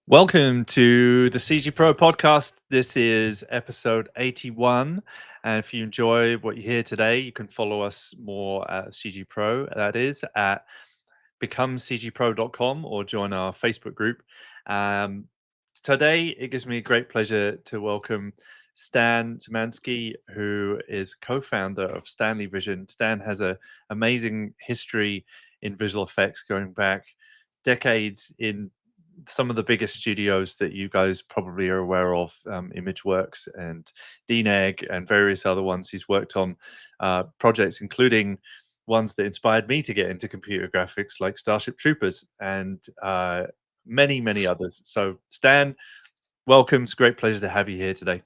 Welcome to the CG Pro podcast. This is episode 81. And if you enjoy what you hear today, you can follow us more at CG Pro. That is at becomecgpro.com or join our Facebook group. Um, Today, it gives me a great pleasure to welcome Stan Szymanski, who is co-founder of StanleyVision. Stan has an amazing history in visual effects going back decades in some of the biggest studios that you guys probably are aware of, ImageWorks and DNEG and various other ones. He's worked on projects, including ones that inspired me to get into computer graphics, like Starship Troopers and many, many others. So, Stan, welcome. It's a great pleasure to have you here today.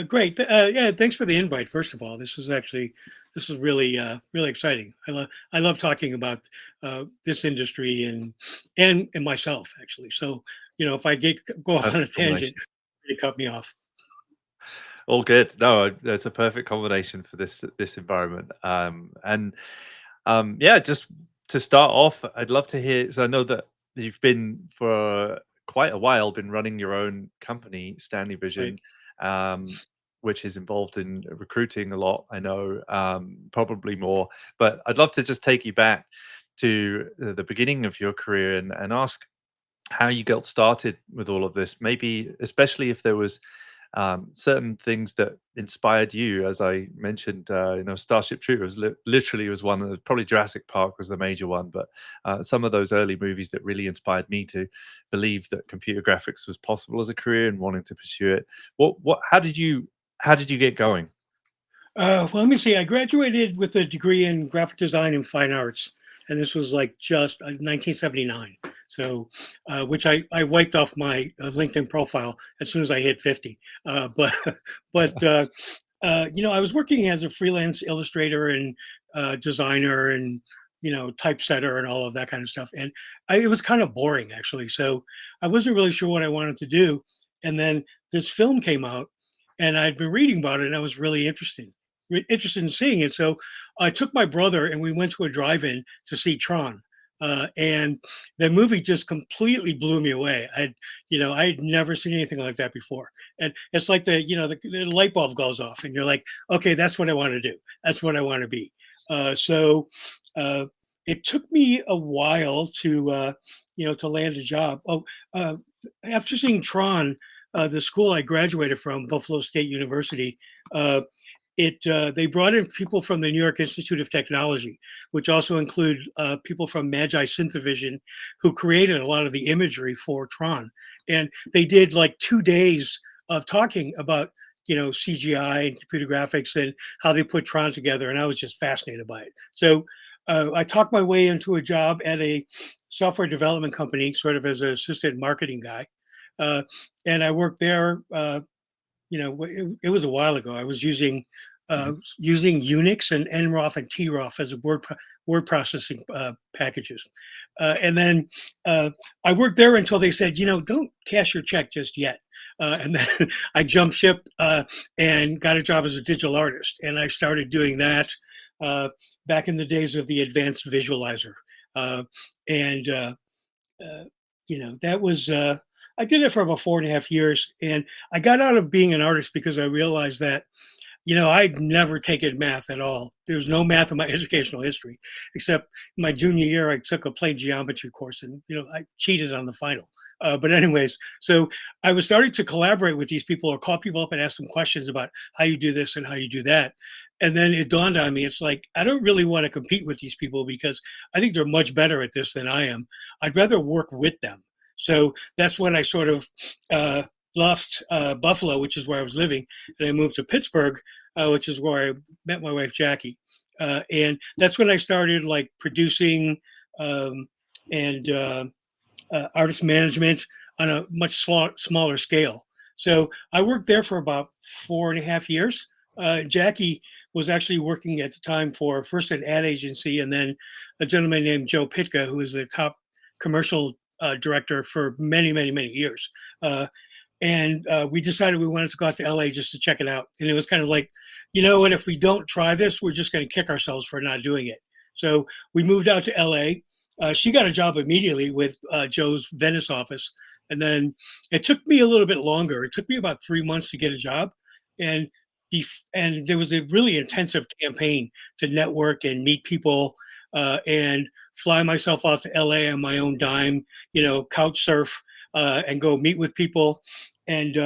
Great. Yeah, thanks for the invite. First of all, this is really really exciting. I love talking about this industry and myself actually. So if I go off on a Perfect tangent, combination. really cut me off. All good. No, that's a perfect combination for this environment. Yeah, just to start off, I'd love to hear. So I know that you've been for quite a while been running your own company, Stanley Right. Vision, which is involved in recruiting a lot. I know, probably more, but I'd love to just take you back to the beginning of your career and ask how you got started with all of this. Maybe especially if there was certain things that inspired you. As I mentioned, Starship Troopers literally was one of probably Jurassic Park was the major one, but some of those early movies that really inspired me to believe that computer graphics was possible as a career and wanting to pursue it. How did you get going? Well, let me see. I graduated with a degree in graphic design and fine arts, and this was like just 1979. So, which I wiped off my LinkedIn profile as soon as I hit 50. But but I was working as a freelance illustrator and designer and typesetter and all of that kind of stuff, and it was kind of boring actually. So I wasn't really sure what I wanted to do, and then this film came out, and I'd been reading about it, and I was really interested in seeing it. So I took my brother and we went to a drive-in to see Tron. And the movie just completely blew me away. I had never seen anything like that before. And it's like the light bulb goes off, and you're like, okay, that's what I want to do. That's what I want to be. So uh, it took me a while to land a job. After seeing Tron, the school I graduated from, Buffalo State University, they brought in people from the New York Institute of Technology, which also include people from Magi Synthavision, who created a lot of the imagery for Tron. And they did like 2 days of talking about CGI and computer graphics and how they put Tron together, and I was just fascinated by it. So I talked my way into a job at a software development company, sort of as an assistant marketing guy, uh, and I worked there. It was a while ago. I was using Unix and nroff and troff as word processing packages, and then I worked there until they said, don't cash your check just yet. And then I jumped ship and got a job as a digital artist, and I started doing that uh, back in the days of the advanced visualizer, and that was. I did it for about 4.5 years, and I got out of being an artist because I realized that I'd never taken math at all. There's no math in my educational history, except my junior year, I took a plain geometry course, and I cheated on the final. But anyways, so I was starting to collaborate with these people or call people up and ask them questions about how you do this and how you do that. And then it dawned on me, it's like, I don't really want to compete with these people because I think they're much better at this than I am. I'd rather work with them. So that's when I sort of left Buffalo, which is where I was living, and I moved to Pittsburgh, which is where I met my wife Jackie. And that's when I started like producing and artist management on a much smaller scale. So I worked there for about 4.5 years. Jackie was actually working at the time for first an ad agency and then a gentleman named Joe Pitka, who was the top commercial director for many, many, many years. And we decided we wanted to go out to LA just to check it out. And it was kind of like, you know what, if we don't try this, we're just going to kick ourselves for not doing it. So we moved out to LA. She got a job immediately with Joe's Venice office. And then it took me a little bit longer. It took me about 3 months to get a job, and and there was a really intensive campaign to network and meet people, and fly myself out to LA on my own dime, couch surf, and go meet with people. And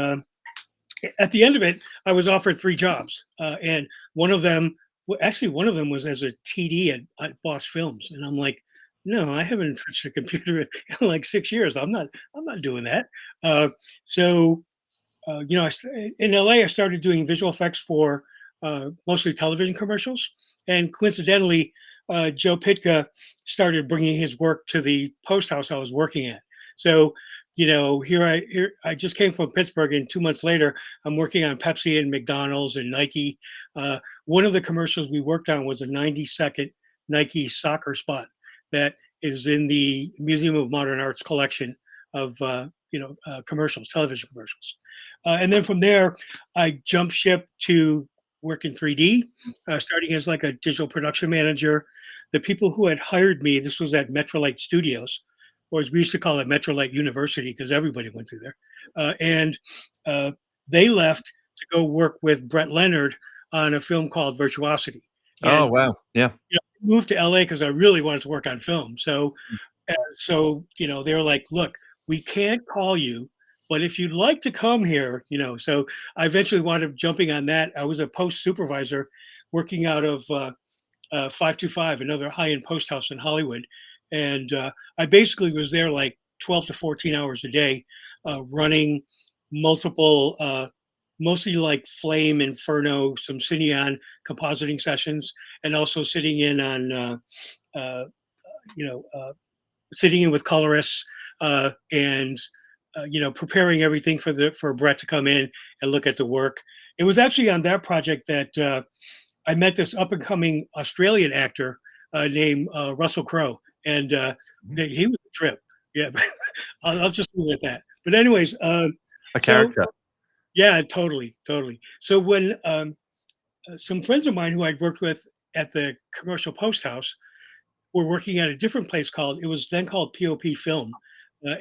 at the end of it, I was offered 3 jobs, and one of them, well, actually, one of them was as a TD at Boss Films, and I'm like, no, I haven't touched a computer in like 6 years. I'm not doing that. Uh, so in LA, I started doing visual effects for mostly television commercials, and coincidentally, Joe Pitka started bringing his work to the post house I was working at. So, here I just came from Pittsburgh, and 2 months later, I'm working on Pepsi and McDonald's and Nike. One of the commercials we worked on was a 90-second Nike soccer spot that is in the Museum of Modern Art's collection of commercials, television commercials. And then from there, I jumped ship to work in 3D, starting as like a digital production manager. The people who had hired me, this was at Metrolight Studios, or as we used to call it, Metrolight University, because everybody went through there. And they left to go work with Brett Leonard on a film called Virtuosity. Oh, And wow. Yeah. I moved to LA because I really wanted to work on film. So they were like, look, we can't call you, but if you'd like to come here, so I eventually wound up jumping on that. I was a post supervisor working out of 525, another high-end post house in Hollywood. And I basically was there like 12 to 14 hours a day, running multiple, mostly like Flame, Inferno, some Cineon compositing sessions, and also sitting in on, you know, sitting in with colorists, and preparing everything for Brett to come in and look at the work. It was actually on that project that I met this up and coming Australian actor named Russell Crowe, and he was a trip. Yeah, I'll just leave it at that. But anyways, A so character. yeah, totally, totally. So when some friends of mine who I'd worked with at the commercial post house were working at a different place it was then called POP Film,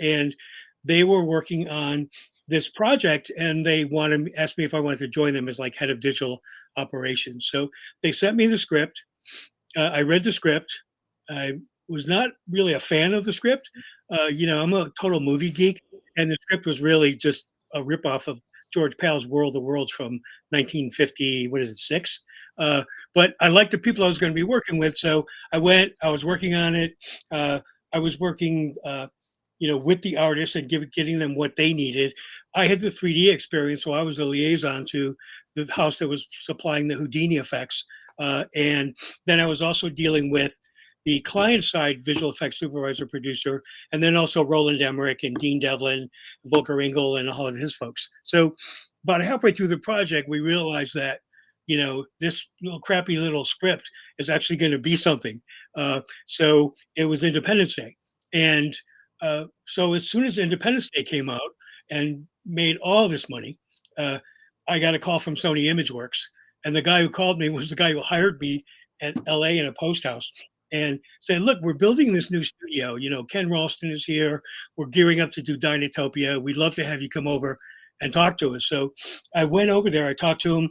and they were working on this project, and they asked me if I wanted to join them as like head of digital operations. So they sent me the script. I read the script. I was not really a fan of the script. I'm a total movie geek, and the script was really just a ripoff of George Pal's World of Worlds from 1950. What is it, six? But I liked the people I was going to be working with, so I went. I was working on it. I was working, with the artists and getting them what they needed. I had the 3D experience, so I was a liaison to the house that was supplying the Houdini effects, and then I was also dealing with the client side visual effects supervisor producer, and then also Roland Emmerich and Dean Devlin, Volker Engel, and all of his folks. So about halfway through the project, we realized that this little crappy little script is actually going to be something. So it was Independence Day, and so as soon as Independence Day came out and made all this money, I got a call from Sony ImageWorks, and the guy who called me was the guy who hired me at LA in a post house and said, "Look, we're building this new studio. Ken Ralston is here. We're gearing up to do Dynatopia. We'd love to have you come over and talk to us." So I went over there. I talked to him.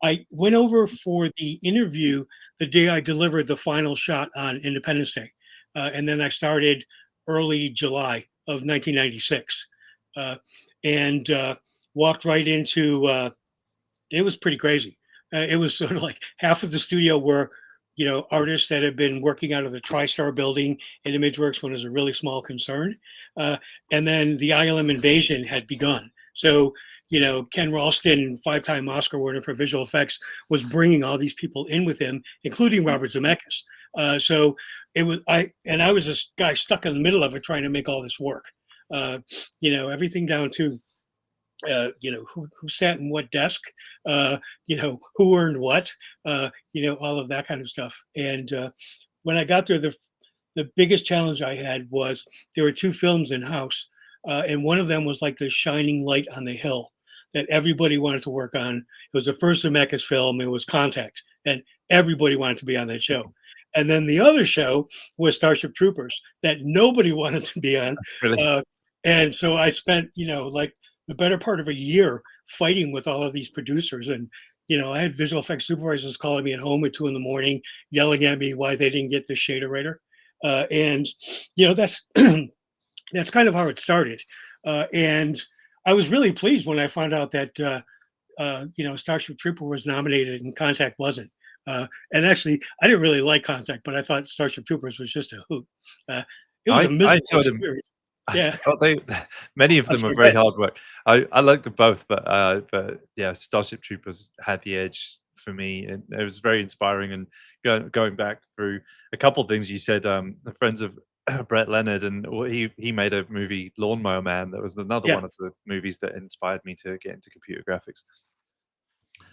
I went over for the interview the day I delivered the final shot on Independence Day. And then I started early July of 1996, and walked right into it was pretty crazy. It was sort of like half of the studio were, artists that had been working out of the TriStar building in ImageWorks when it was a really small concern. And then the ILM invasion had begun. So, Ken Ralston, 5-time Oscar winner for visual effects, was bringing all these people in with him, including Robert Zemeckis. So I was this guy stuck in the middle of it trying to make all this work. Everything down to who sat in what desk, who earned what, all of that kind of stuff. And when I got there, the biggest challenge I had was there were 2 films in house, and one of them was like the shining light on the hill that everybody wanted to work on. It was the first Zemeckis film. It was Contact, and everybody wanted to be on that show. And then the other show was Starship Troopers that nobody wanted to be on. Really? Uh, and so I spent, like the better part of a year fighting with all of these producers. And, I had visual effects supervisors calling me at home at 2 a.m, yelling at me why they didn't get the shader rater. And, that's that's kind of how it started. And I was really pleased when I found out that Starship Trooper was nominated and Contact wasn't. And actually, I didn't really like Contact, but I thought Starship Troopers was just a hoot. It was a I miserable enjoyed them. experience. I Yeah, thought they many of I'm them are sorry. Go very ahead. hard work. I liked them both, but yeah, Starship Troopers had the edge for me, and it was very inspiring. And going back through a couple of things you said, the friends of Brett Leonard, and he made a movie, Lawnmower Man. That was another Yeah, one of the movies that inspired me to get into computer graphics.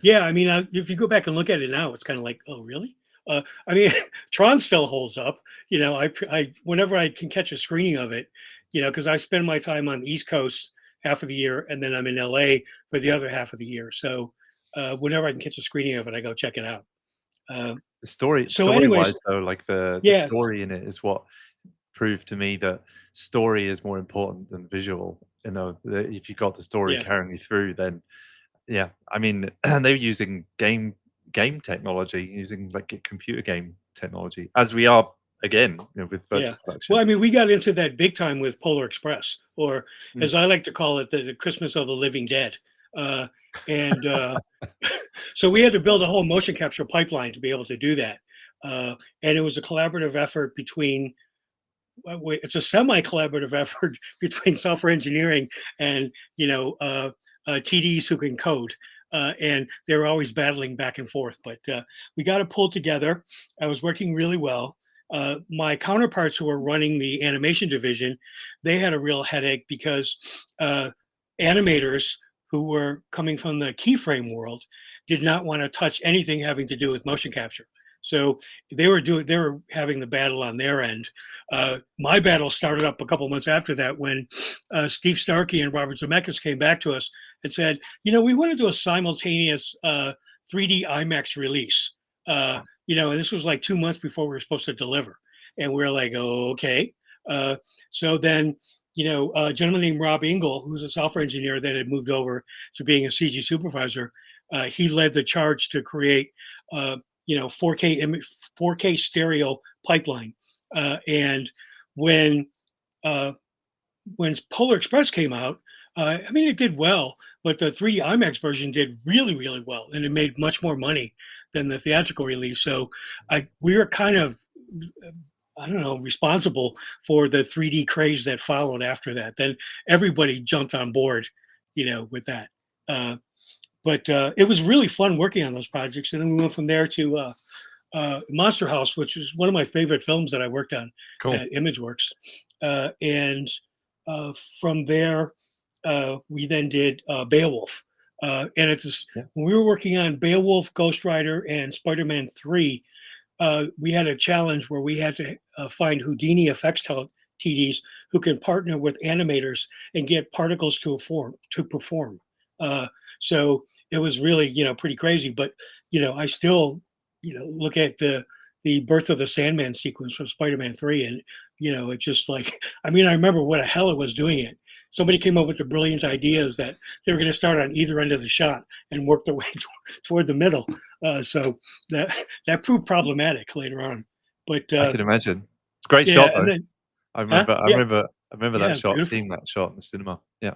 yeah. I mean, if you go back and look at it now, it's kind of like, oh, really? I mean, Tron still holds up. Whenever I can catch a screening of it, because I spend my time on the East Coast half of the year, and then I'm in LA for the other half of the year. So whenever I can catch a screening of it, I go check it out. Uh, The story, so, anyways, story-wise, though, like the yeah, story in it is what proved to me that story is more important than visual. If you got the story yeah, carrying you through, then yeah, I mean, they were using game technology, using like a computer game technology, as we are again, with yeah. virtual Well, production. I mean, we got into that big time with Polar Express, or Mm. as I like to call it, the Christmas of the Living Dead. Uh, and So we had to build a whole motion capture pipeline to be able to do that. And it was a collaborative effort between, it's a semi-collaborative effort between software engineering and, TDs who can code. And they were always battling back and forth, but we got it pulled together. I was working really well. My counterparts who were running the animation division, they had a real headache because animators who were coming from the keyframe world did not want to touch anything having to do with motion capture. So they were having the battle on their end. My battle started up a couple months after that when Steve Starkey and Robert Zemeckis came back to us and said, we want to do a simultaneous 3D IMAX release. And this was like 2 months before we were supposed to deliver. And we were like, oh, okay. So then, a gentleman named Rob Engel, who's a software engineer that had moved over to being a CG supervisor, he led the charge to create, 4K stereo pipeline. And when uh, when Polar Express came out, I mean, it did well, but the 3D IMAX version did really, really well, and it made much more money than the theatrical release. So we were kind of, I don't know, responsible for the 3D craze that followed after that. Then everybody jumped on board, with that. But it was really fun working on those projects, and then we went from there to Monster House, which is one of my favorite films that I worked on Cool. at ImageWorks. And from there, we then did Beowulf. And it's just, Yeah. when we were working on Beowulf, Ghost Rider, and Spider-Man 3, we had a challenge where we had to find Houdini effects TDs who can partner with animators and get particles to perform. Uh, so it was really, pretty crazy. But I still, look at the birth of the Sandman sequence from Spider-Man 3, and it just like, I mean, I remember what the hell it was doing it. Somebody came up with the brilliant ideas that they were going to start on either end of the shot and work their way toward the middle. So that proved problematic later on. But I can imagine. It's a great yeah, shot and though. then I huh? remember I Yeah, remember I remember that yeah, shot, beautiful. seeing that shot in the cinema. Yeah.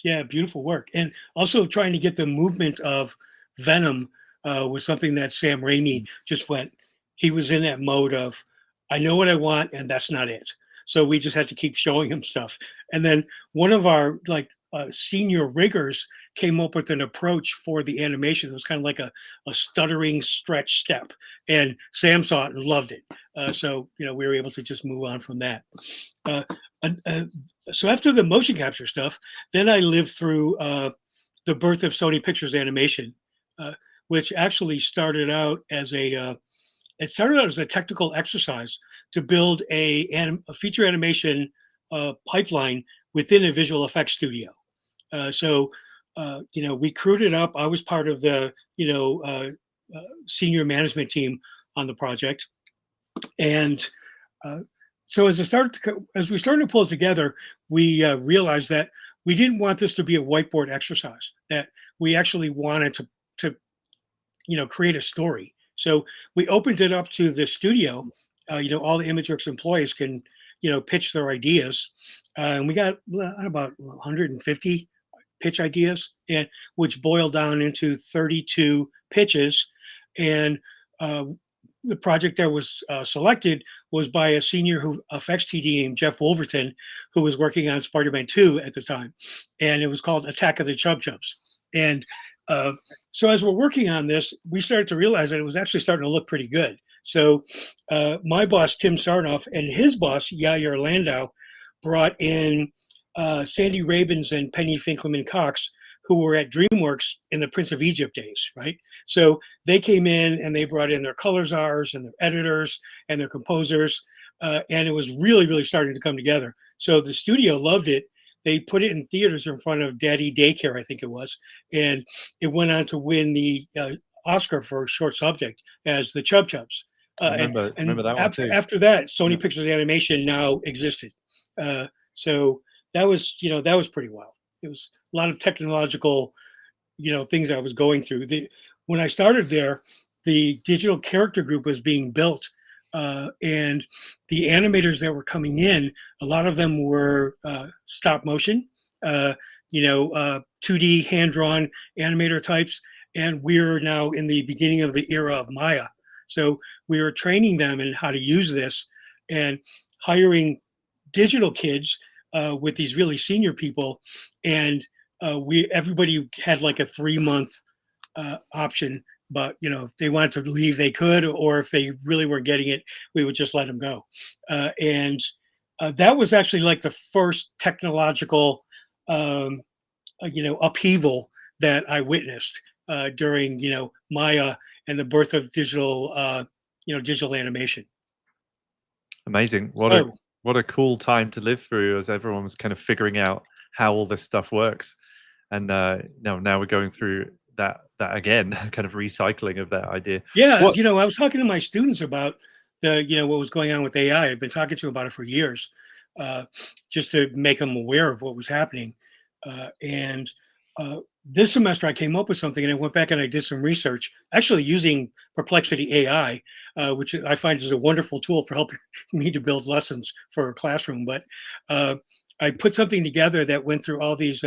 Yeah, beautiful work. And also trying to get the movement of Venom was something that Sam Raimi Mm. just went. He was in that mode of, I know what I want, and that's not it. So we just had to keep showing him stuff. And then one of our senior riggers came up with an approach for the animation. It was kind of like a stuttering stretch step, and Sam saw it and loved it. So we were able to just move on from that. Uh, and, so after the motion capture stuff, then I lived through the birth of Sony Pictures Animation, uh, which actually started out as a technical exercise to build a feature animation pipeline within a visual effects studio. So we crewed it up. I was part of the senior management team on the project, And uh, so as we started to pull it together, we realized that we didn't want this to be a whiteboard exercise. That we actually wanted to create a story. So we opened it up to the studio. All the ImageWorks employees can pitch their ideas, and we got about 150 pitch ideas, and which boiled down into 32 pitches. And uh, the project that was selected was by a senior effects TD named Jeff Wolverton, who was working on Spider-Man 2 at the time, and it was called Attack of the Chub Chubs. And uh, so as we're working on this, we started to realize that it was actually starting to look pretty good. So my boss, Tim Sarnoff, and his boss, Yair Landau, brought in Sandy Rabins and Penny Finkelman Cox, who were at DreamWorks in the Prince of Egypt days, right? So they came in and they brought in their color czars and their editors and their composers, and it was really, really starting to come together. So the studio loved it. They put it in theaters in front of Daddy Daycare, I think it was, and it went on to win the Oscar for short subject as the Chub Chubs. Remember that one too. After that, Sony Pictures Animation now existed. So that was pretty wild. It was a lot of technological, things I was going through. When I started there, the digital character group was being built, and the animators that were coming in, a lot of them were stop motion, 2D hand drawn animator types, and we're now in the beginning of the era of Maya. So we were training them in how to use this and hiring digital kids with these really senior people, and everybody had like a 3-month option. But if they wanted to leave, they could, or if they really weren't getting it, we would just let them go. And that was actually like the first technological, upheaval that I witnessed during Maya and the birth of digital animation. Amazing! What a cool time to live through, as everyone was kind of figuring out how all this stuff works. And now we're going through that again, kind of recycling of that idea. Yeah, I was talking to my students about what was going on with AI. I've been talking to them about it for years, just to make them aware of what was happening. And this semester, I came up with something, and I went back and I did some research, actually using Perplexity AI, which I find is a wonderful tool for helping me to build lessons for a classroom. But I put something together that went through all these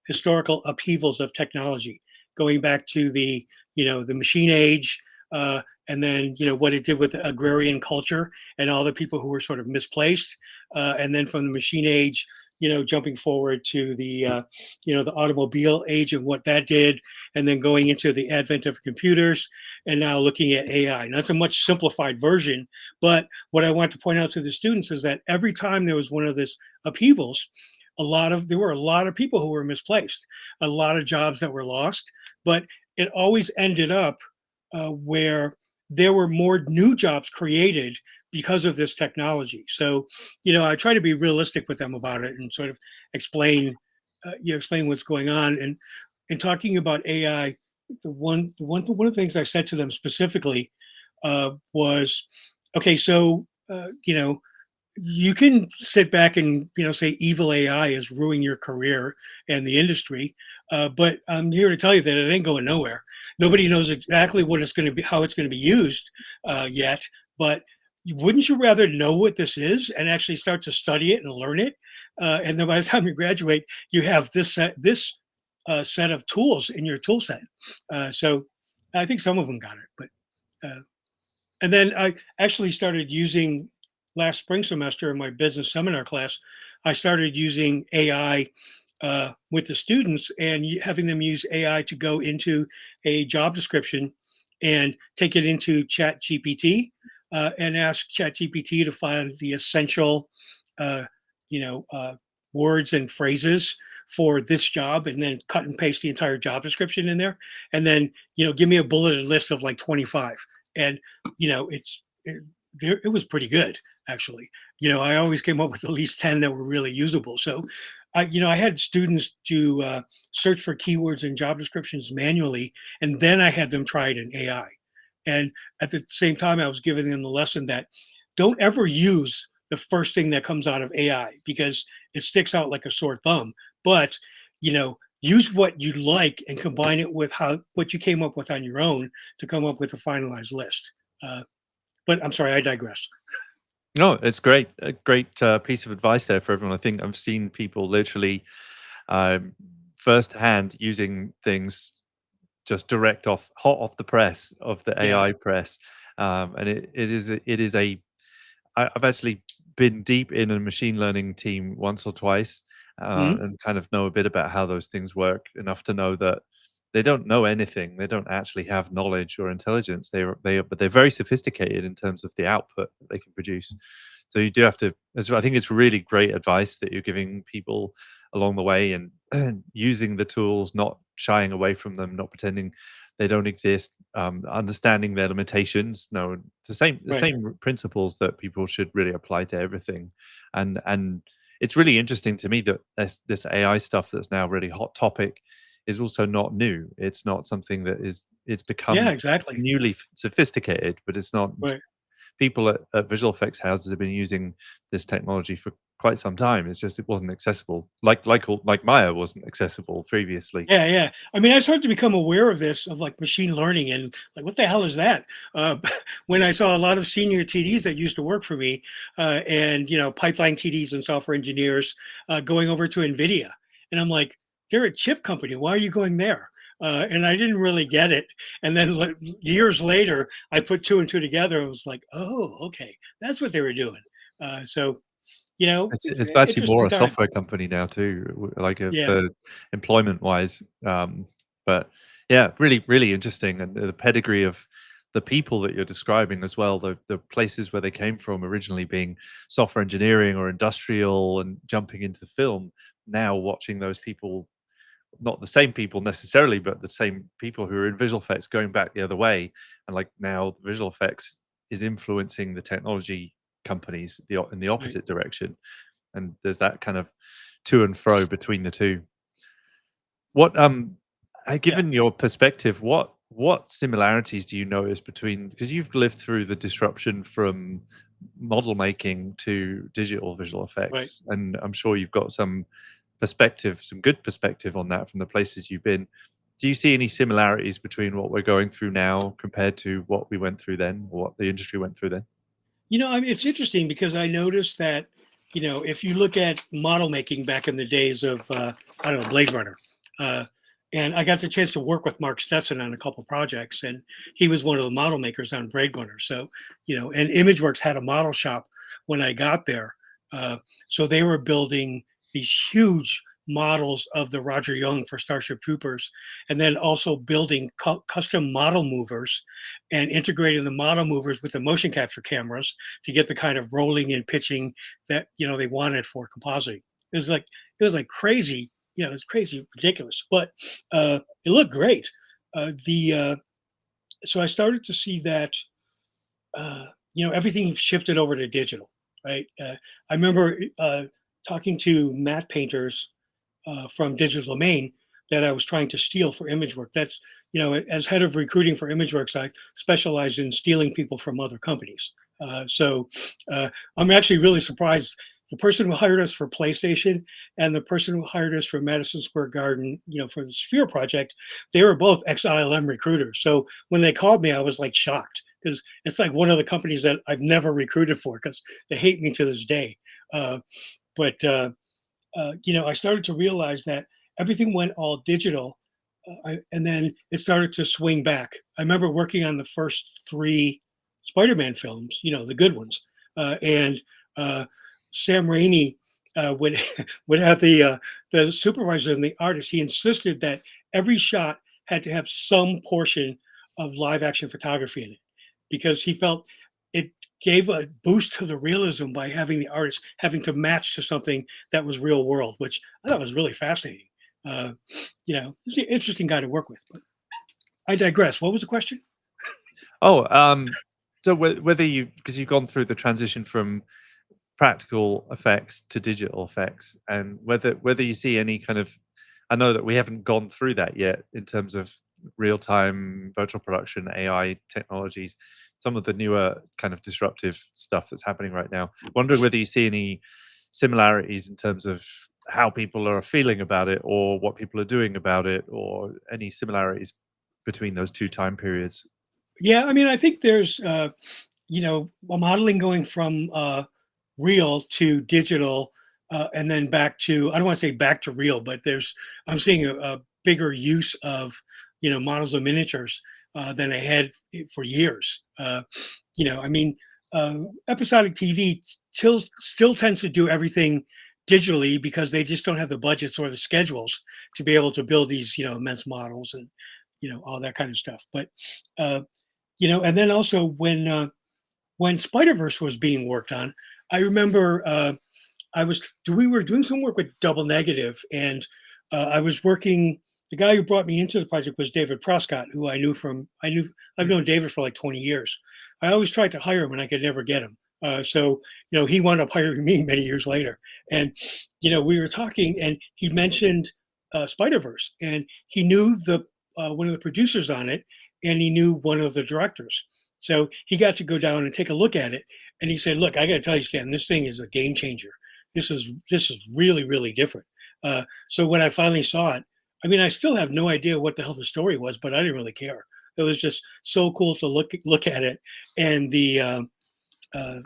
historical upheavals of technology, going back to the machine age, and then what it did with agrarian culture and all the people who were sort of misplaced, and then from the machine age, jumping forward to the the automobile age and what that did, and then going into the advent of computers, and now looking at AI. And that's a much simplified version, but what I want to point out to the students is that every time there was one of these upheavals, there were a lot of people who were misplaced, a lot of jobs that were lost, but it always ended up where there were more new jobs created because of this technology. So, I try to be realistic with them about it and sort of explain what's going on. And in talking about AI, one of the things I said to them specifically was, okay, so you can sit back and say evil AI is ruining your career and the industry, but I'm here to tell you that it ain't going nowhere. Nobody knows exactly what it's going to be, how it's going to be used yet. But wouldn't you rather know what this is and actually start to study it and learn it? And then by the time you graduate, you have this set of tools in your tool set. So I think some of them got it, but and then I actually started using last spring semester in my business seminar class. I started using AI with the students and having them use AI to go into a job description and take it into Chat GPT and ask Chat GPT to find the essential, uh, words and phrases for this job, and then cut and paste the entire job description in there, and then give me a bulleted list of like 25, and it was pretty good actually. I always came up with at least 10 that were really usable. So I had students do search for keywords in job descriptions manually, and then I had them try it in AI. And at the same time, I was giving them the lesson that don't ever use the first thing that comes out of AI because it sticks out like a sore thumb. But use what you like and combine it with what you came up with on your own to come up with a finalized list. Uh, but I'm sorry, I digress. No, it's great. A great piece of advice there for everyone. I think I've seen people literally um, firsthand using things just direct off, hot off the press of the Yeah. AI press, and it is a I've actually been deep in a machine learning team once or twice, Mhm. and kind of know a bit about how those things work enough to know that they don't know anything. They don't actually have knowledge or intelligence. But they're very sophisticated in terms of the output that they can produce. So you do have to. I think it's really great advice that you're giving people along the way, and using the tools, not shying away from them, not pretending they don't exist, understanding their limitations. No, it's the Right. same principles that people should really apply to everything, and it's really interesting to me that this AI stuff that's now really hot topic is also not new. It's not something that it's Yeah, become it's exactly. newly sophisticated, but it's not. Right. People at visual effects houses have been using this technology for quite some time. It's just it wasn't accessible, like Maya wasn't accessible previously. Yeah, yeah. I mean, I started to become aware of this, of like machine learning, and like, what the hell is that? When I saw a lot of senior TDs that used to work for me, and pipeline TDs and software engineers going over to NVIDIA, and I'm like, they're a chip company. Why are you going there? And I didn't really get it. And then years later, I put two and two together and was like, oh, okay, that's what they were doing. So it's It's an actually more interesting a time. software company now too, like Yeah, for employment wise. But yeah, really, really interesting, and the pedigree of the people that you're describing as well. The places where they came from originally being software engineering or industrial, and jumping into the film. Now watching those people, not the same people necessarily, but the same people who are in visual effects going back the other way, and like now visual effects is influencing the technology companies in the right. opposite direction, and there's that kind of to and fro between the two. What Yeah, given your perspective, what similarities do you notice between, because you've lived through the disruption from model making to digital visual right. effects, and I'm sure you've got some perspective, some good perspective on that from the places you've been. Do you see any similarities between what we're going through now compared to what we went through then, or what the industry went through then? I mean, it's interesting because I noticed that, if you look at model making back in the days of, I don't know, Blade Runner, uh, and I got the chance to work with Mark Stetson on a couple projects, and he was one of the model makers on Blade Runner. So, and ImageWorks had a model shop when I got there. So they were building these huge models of the Roger Young for Starship Troopers, and then also building custom model movers and integrating the model movers with the motion capture cameras to get the kind of rolling and pitching that they wanted for compositing. It was like crazy, it's crazy ridiculous, but it looked great. The So I started to see that uh, everything shifted over to digital, right? I remember talking to matte painters from Digital Domain that I was trying to steal for ImageWorks. That's as head of recruiting for ImageWorks, I specialize in stealing people from other companies. So I'm actually really surprised. The person who hired us for PlayStation and the person who hired us for Madison Square Garden, for the Sphere project, they were both ex-ILM recruiters. So when they called me, I was like shocked because it's like one of the companies that I've never recruited for because they hate me to this day. But I started to realize that everything went all digital, and then it started to swing back. I remember working on the first three Spider-Man films, the good ones, and uh, Sam Raimi would would have the supervisor and the artist. He insisted that every shot had to have some portion of live action photography in it because he felt it gave a boost to the realism by having the artist having to match to something that was real world, which I thought was really fascinating. Uh, he's an interesting guy to work with. But I digress. What was the question? Oh, so whether you, because you've gone through the transition from practical effects to digital effects, and whether you see any kind of, I know that we haven't gone through that yet in terms of real time virtual production AI technologies. some of the newer kind of disruptive stuff that's happening right now. Wondering whether you see any similarities in terms of how people are feeling about it, or what people are doing about it, or any similarities between those two time periods. Yeah, I mean, I think there's a modeling going from real to digital, and then back to, I don't want to say back to real, but I'm seeing a bigger use of models of miniatures than I had for years. I mean, episodic TV still tends to do everything digitally because they just don't have the budgets or the schedules to be able to build these immense models and all that kind of stuff. But uh, and then also when Spider Verse was being worked on, I remember we were doing some work with Double Negative, and I was working. The guy who brought me into the project was David Prescott, who I've known David for like 20 years. I always tried to hire him, and I could never get him. So he wound up hiring me many years later, and we were talking, and he mentioned Spider Verse, and he knew the one of the producers on it, and he knew one of the directors. So he got to go down and take a look at it, and he said, "Look, I got to tell you, Stan, this thing is a game changer. This is really really different." So when I finally saw it, I mean, I still have no idea what the hell the story was, but I didn't really care. It was just so cool to look at it, and the uh,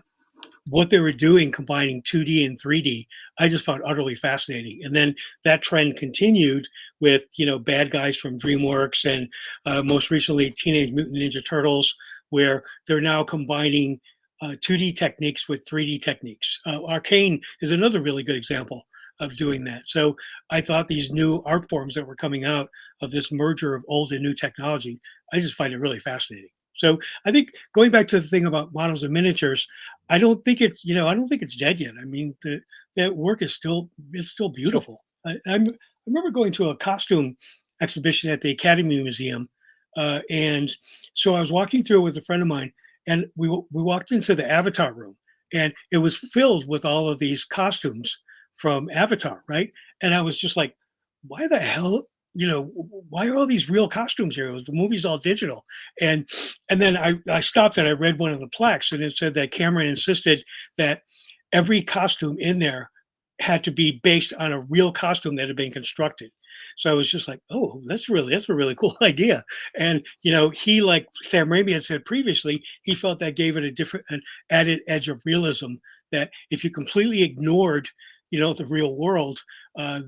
what they were doing, combining 2D and 3D. I just found utterly fascinating. And then that trend continued with Bad Guys from DreamWorks, and most recently Teenage Mutant Ninja Turtles, where they're now combining 2D techniques with 3D techniques. Arcane is another really good example of doing that. So I thought these new art forms that were coming out of this merger of old and new technology, I just find it really fascinating. So I think going back to the thing about models and miniatures, I don't think it's dead yet. I mean, that work is still Sure. beautiful. I remember going to a costume exhibition at the Academy Museum, and so I was walking through it with a friend of mine, and we walked into the Avatar room, and it was filled with all of these costumes from Avatar, right? And I was just like, why the hell? Why are all these real costumes here? The movie's all digital. And then I stopped and I read one of the plaques, and it said that Cameron insisted that every costume in there had to be based on a real costume that had been constructed. So I was just like, oh, that's a really cool idea. And he, like Sam Raimi had said previously, he felt that gave it an added edge of realism. That if you completely ignored, the real world,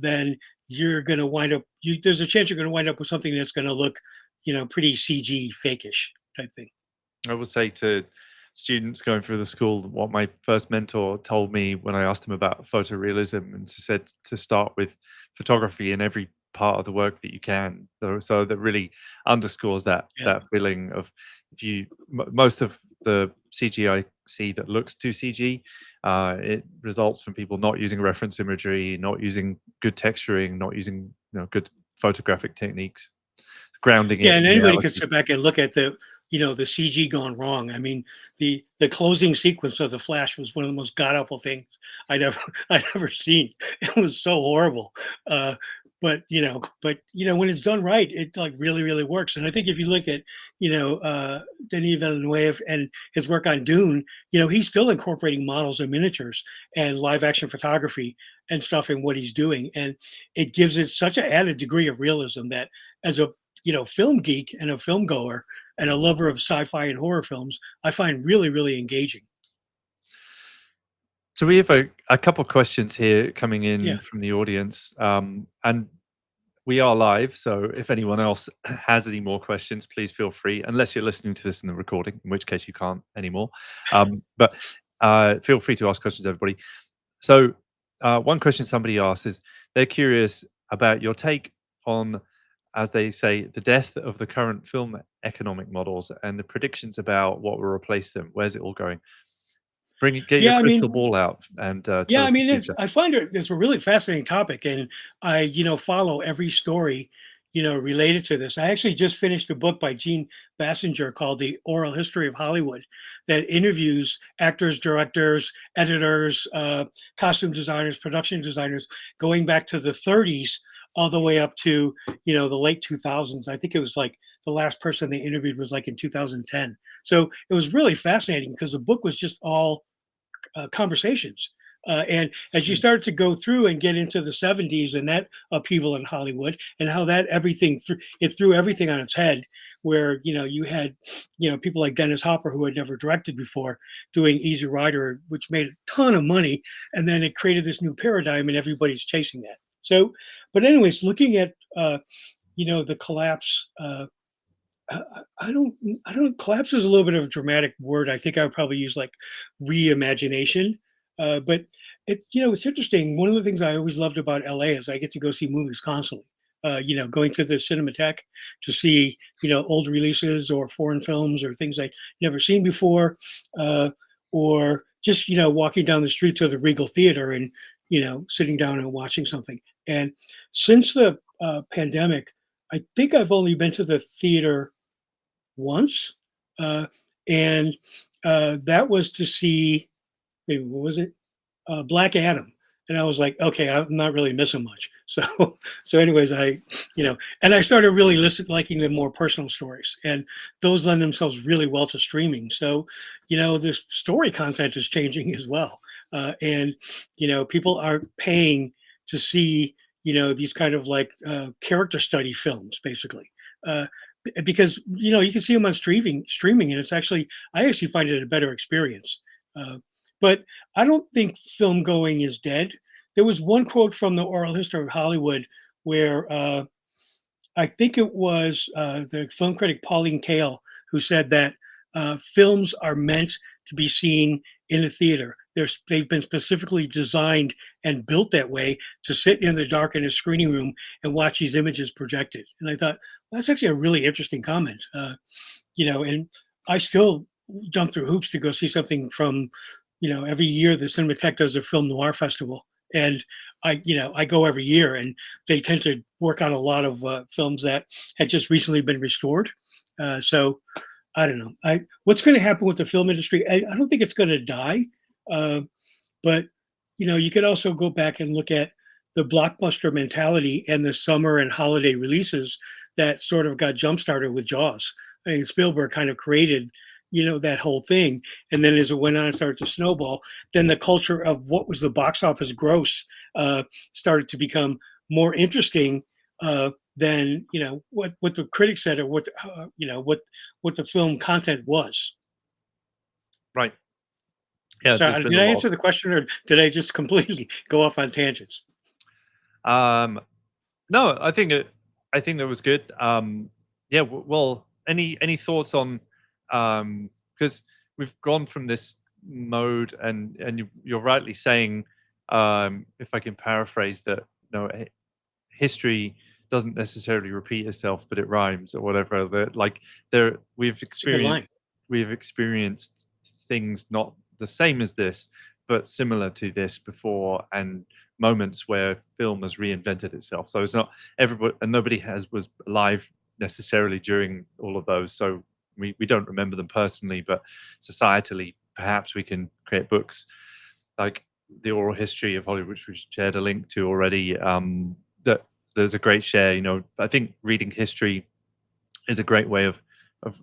then you're going to wind up. There's a chance you're going to wind up with something that's going to look, pretty CG fakeish type thing. I will say to students going through the school what my first mentor told me when I asked him about photorealism, and said to start with photography in every part of the work that you can. So that really underscores Yeah. that feeling of, if most of the CG I see that looks too CG, it results from people not using reference imagery, not using good texturing, not using good photographic techniques, grounding it Yeah, and in anybody could reality. sit back and look at the CG gone wrong. I mean, the closing sequence of the Flash was one of the most god awful things I'd ever seen. It was so horrible. But when it's done right, it like really really works. And I think if you look at Denis Villeneuve and his work on Dune, he's still incorporating models and miniatures and live action photography and stuff in what he's doing, and it gives it such an added degree of realism that as a film geek and a film goer and a lover of sci-fi and horror films, I find really, really engaging. So we have a couple questions here coming Yeah. in from the audience, and we are live. So if anyone else has any more questions, please feel free. Unless you're listening to this in the recording, in which case you can't anymore. But feel free to ask questions, everybody. So one question somebody asked is, they're curious about your take on, as they say, the death of the current film economic models and the predictions about what will replace them. Where's it all going? Get your Yeah, I crystal mean, ball out and tell yeah, I us the mean, future. I find it's a really fascinating topic, and I, follow every story, related to this. I actually just finished a book by Gene Bassinger called "The Oral History of Hollywood," that interviews actors, directors, editors, costume designers, production designers, going back to the 30s all the way up to the late 2000s. I think it was like the last person they interviewed was like in 2010. So it was really fascinating because the book was just all conversations. And as you Mm. started to go through and get into the 70s and that upheaval in Hollywood and how that everything it threw everything on its head, where you had people like Dennis Hopper who had never directed before doing Easy Rider, which made a ton of money, and then it created this new paradigm and everybody's chasing that. So, but anyways, looking at the collapse. I, I don't. Collapse is a little bit of a dramatic word. I think I would probably use like reimagination. But it's interesting. One of the things I always loved about LA is I get to go see movies constantly. Going to the Cinematheque to see old releases or foreign films or things I'd never seen before, or just walking down the streets of the Regal Theater and sitting down and watching something. And since the pandemic, I think I've only been to the theater once, uh, and that was to see, maybe what was it? Black Adam, and I was like, okay, I'm not really missing much. So, so anyways, and I started really liking the more personal stories, and those lend themselves really well to streaming. So, the story content is changing as well, and people aren't paying to see these kind of like character study films, basically. Because you can see them on streaming, and I actually find it a better experience. But I don't think film going is dead. There was one quote from the Oral History of Hollywood where I think it was the film critic Pauline Kael who said that films are meant to be seen in a theater. They've been specifically designed and built that way to sit in the dark in a screening room and watch these images projected. And I thought, well, that's actually a really interesting comment. And I still jump through hoops to go see something from, every year the Cinematheque does a film noir festival. And I go every year, and they tend to work on a lot of films that had just recently been restored. So I don't know. What's going to happen with the film industry? I don't think it's going to die, uh, but you could also go back and look at the blockbuster mentality and the summer and holiday releases that sort of got jump started with Jaws. I mean, Spielberg kind of created that whole thing, and then as it went on and started to snowball, then the culture of what was the box office gross started to become more interesting than what the critics said, or what the film content was. Right. Yeah, there's So been a did I lot answer the question, or did I just completely go off on tangents? of no, I think that was good. Yeah, well, any thoughts on because we've gone from this mode, and you're rightly saying, if I can paraphrase that, history doesn't necessarily repeat itself, but it rhymes or whatever. That like there It's a good line. we've experienced things not the same as this, but similar to this before, and moments where film has reinvented itself. So it's not everybody, and nobody was alive necessarily during all of those. So we don't remember them personally, but societally, perhaps we can create books like the oral history of Hollywood, which we shared a link to already. That there's a great share. I think reading history is a great way of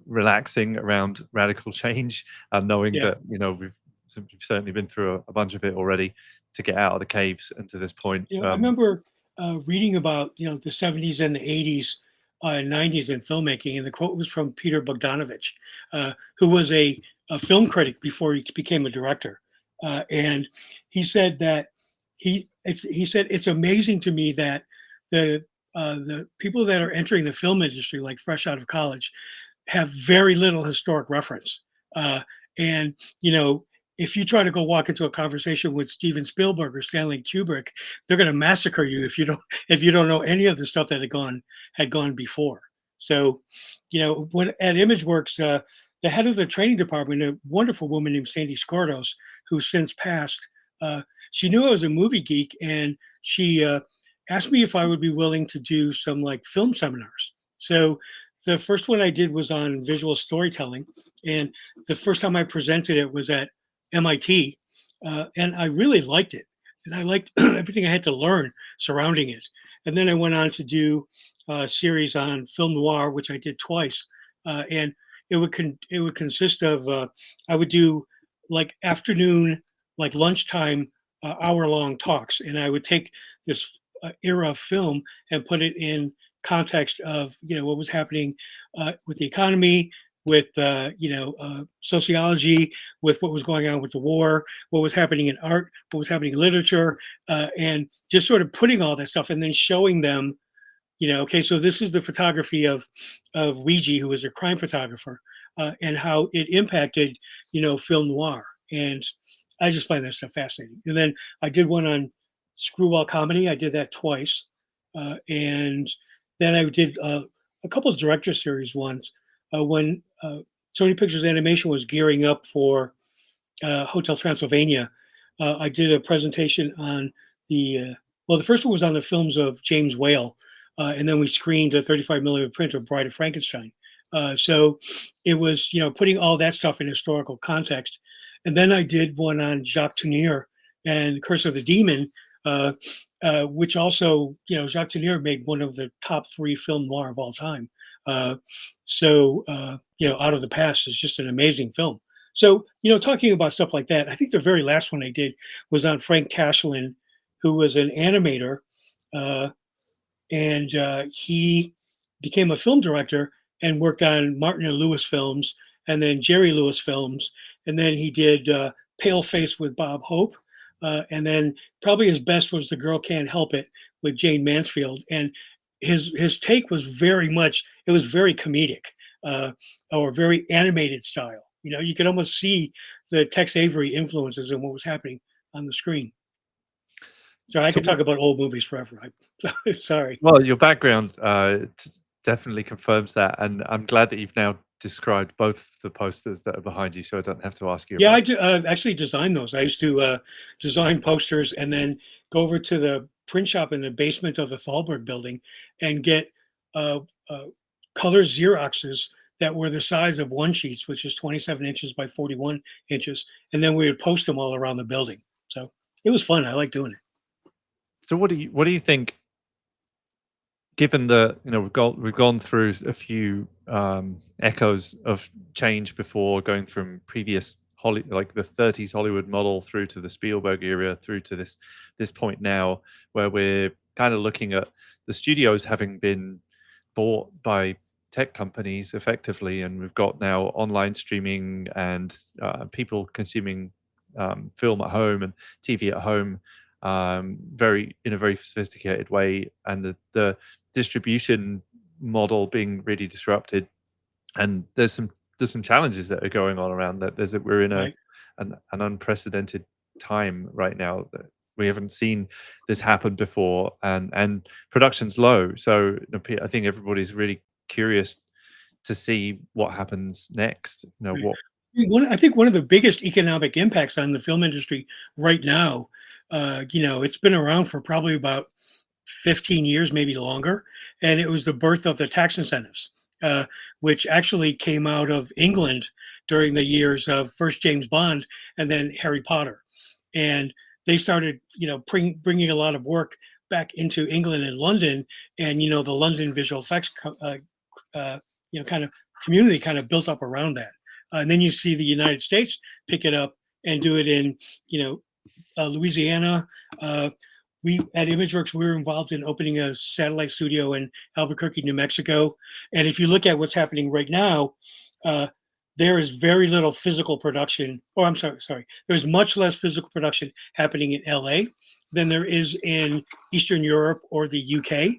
relaxing around radical change, and knowing Yeah. that we've certainly been through a bunch of it already to get out of the caves and to this point. I remember reading about the 70s and the 80s and 90s in filmmaking, and the quote was from Peter Bogdanovich, who was a film critic before he became a director, and he said that he said it's amazing to me that the people that are entering the film industry, like fresh out of college, have very little historic reference. And if you try to go walk into a conversation with Steven Spielberg or Stanley Kubrick, they're going to massacre you if you don't know any of the stuff that had gone before. So, when at ImageWorks, the head of the training department, a wonderful woman named Sandy Skordos, who's since passed, she knew I was a movie geek, and she asked me if I would be willing to do some like film seminars. So the first one I did was on visual storytelling, and the first time I presented it was at MIT, and I really liked it, and I liked everything I had to learn surrounding it. And then I went on to do a series on film noir, which I did twice, and it would consist of I would do like afternoon, like lunchtime, hour-long talks, and I would take this era of film and put it in context of what was happening with the economy, with sociology, with what was going on with the war, what was happening in art, what was happening in literature, and just sort of putting all that stuff and then showing them, okay, so this is the photography of Ouija, who was a crime photographer, and how it impacted, film noir. And I just find that stuff fascinating. And then I did one on screwball comedy. I did that twice, and then I did a couple of director series ones when Sony Pictures Animation was gearing up for Hotel Transylvania. I did a presentation on the first one was on the films of James Whale, and then we screened a 35 millimeter print of Bride of Frankenstein. So it was, putting all that stuff in historical context. And then I did one on Jacques Tourneur and Curse of the Demon, which also, Jacques Tourneur made one of the top 3 film noir of all time. Out of the Past is just an amazing film. So, talking about stuff like that, I think the very last one I did was on Frank Tashlin, who was an animator, and he became a film director and worked on Martin and Lewis films, and then Jerry Lewis films, and then he did Pale Face with Bob Hope, and then probably his best was The Girl Can't Help It with Jane Mansfield, and his take was very comedic, or very animated style. You could almost see the Tex Avery influences in what was happening on the screen. So I So could talk about old movies forever. I'm sorry. Well, your background definitely confirms that, and I'm glad that you've now described both the posters that are behind you, so I don't have to ask you Yeah, about. I actually designed those. I used to design posters and then go over to the print shop in the basement of the Thalberg building and get uh, uh, color Xeroxes that were the size of one sheets, which is 27 inches by 41 inches. And then we would post them all around the building. So it was fun. I like doing it. So what do you think? Given the we've gone through a few echoes of change before, going from previous like the 30s Hollywood model through to the Spielberg era through to this point now, where we're kind of looking at the studios having been bought by tech companies effectively, and we've got now online streaming and people consuming film at home and TV at home, very in a very sophisticated way, and the distribution model being really disrupted. And there's some challenges that are going on around that. We're in Right. an unprecedented time right now that we haven't seen this happen before, and production's low. So I think everybody's really curious to see what happens next. Right. What I think one of the biggest economic impacts on the film industry right now, it's been around for probably about 15 years, maybe longer. And it was the birth of the tax incentives, which actually came out of England during the years of first James Bond and then Harry Potter. And they started, bringing a lot of work back into England and London. And, the London visual effects, kind of community kind of built up around that. And then you see the United States pick it up and do it in, Louisiana. We at ImageWorks, we were involved in opening a satellite studio in Albuquerque, New Mexico. And if you look at what's happening right now, there is very little physical production. Oh, I'm sorry. There's much less physical production happening in LA than there is in Eastern Europe or the UK,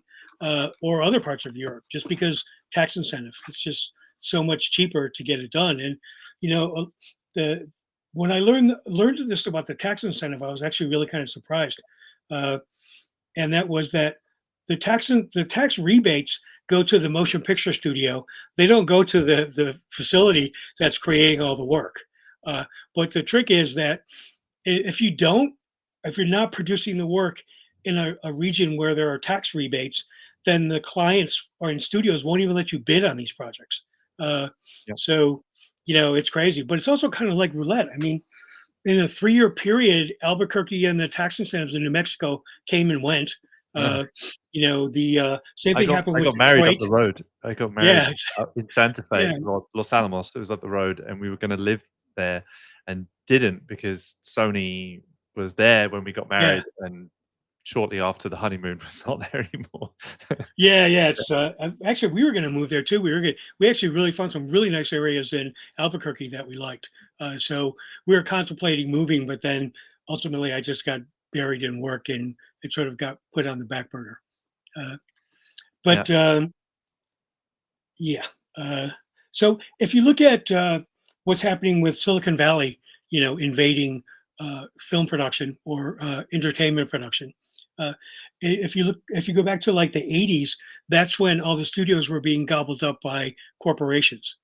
or other parts of Europe, just because tax incentive. It's just so much cheaper to get it done. And the when I learned this about the tax incentive, I was actually really kind of surprised, uh, and that was that the tax rebates go to the motion picture studio. They don't go to the facility that's creating all the work. But the trick is that if you don't, if you're not producing the work in a region where there are tax rebates, then the clients or in studios won't even let you bid on these projects. Uh, yeah. so, it's crazy, but it's also kind of like roulette. I mean, in a 3-year period, Albuquerque and the tax incentives in New Mexico came and went. No. The same thing happened I with got married up Detroit. the road. I got married Yeah, in Santa yeah, Fe, Los Alamos. It was up the road, and we were gonna live there and didn't because Sony was there when we got yeah. married, and shortly after the honeymoon was not there anymore. Yeah, yeah. It's actually we were going to move there too. We actually really found some really nice areas in Albuquerque that we liked. So we were contemplating moving, but then ultimately I just got buried in work and it sort of got put on the back burner. Uh, Yeah, but Yeah. Uh, so if you look at what's happening with Silicon Valley, invading film production or entertainment production, uh, if you go back to like the '80s, that's when all the studios were being gobbled up by corporations,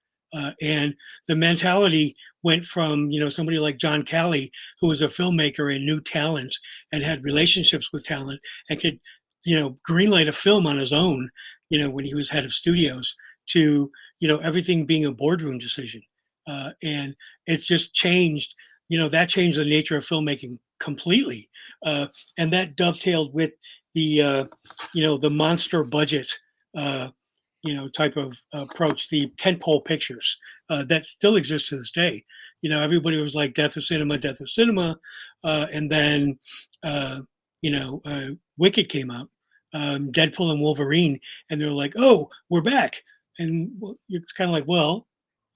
and the mentality went from somebody like John Calley, who was a filmmaker and knew talent and had relationships with talent and could greenlight a film on his own, when he was head of studios to everything being a boardroom decision, and it's just changed. That changed the nature of filmmaking completely, and that dovetailed with the monster budget, uh, type of approach, the tentpole pictures that still exist to this day. Everybody was like death of cinema, and then uh, Wicked came out, Deadpool and Wolverine, and they're like, "Oh, we're back." And it's kind of like, well,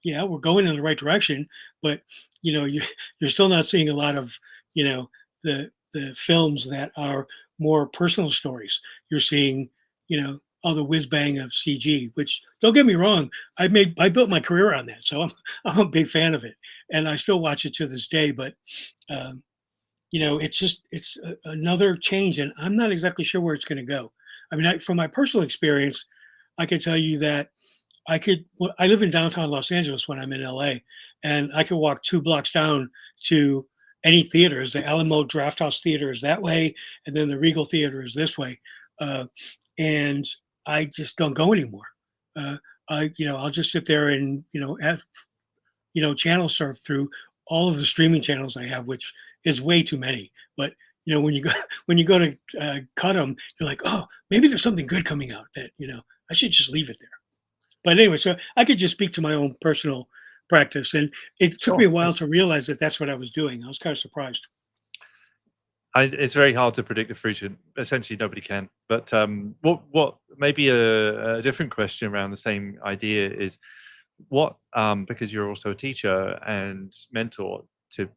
yeah, we're going in the right direction, but you're still not seeing a lot of you know the films that are more personal stories. You're seeing all the whiz bang of CG, which don't get me wrong, I built my career on that, so I'm a big fan of it, and I still watch it to this day. But um, another change, and I'm not exactly sure where it's going to go. I mean, from my personal experience, I can tell you that I live in downtown Los Angeles when I'm in LA, and I could walk 2 blocks down to any theaters. The Alamo Drafthouse Theater is that way, and then the Regal Theater is this way. Uh, and I just don't go anymore. Uh, I'll just sit there and channel surf through all of the streaming channels I have, which is way too many. But when you go when you go to cut them, you're like, oh, maybe there's something good coming out that I should just leave it there. But anyway, so I could just speak to my own personal practice, and it took me sure. a while to realize that that's what I was doing. I was kind of surprised. It's very hard to predict the future. Essentially, nobody can. But what maybe a different question around the same idea is what because you're also a teacher and mentor to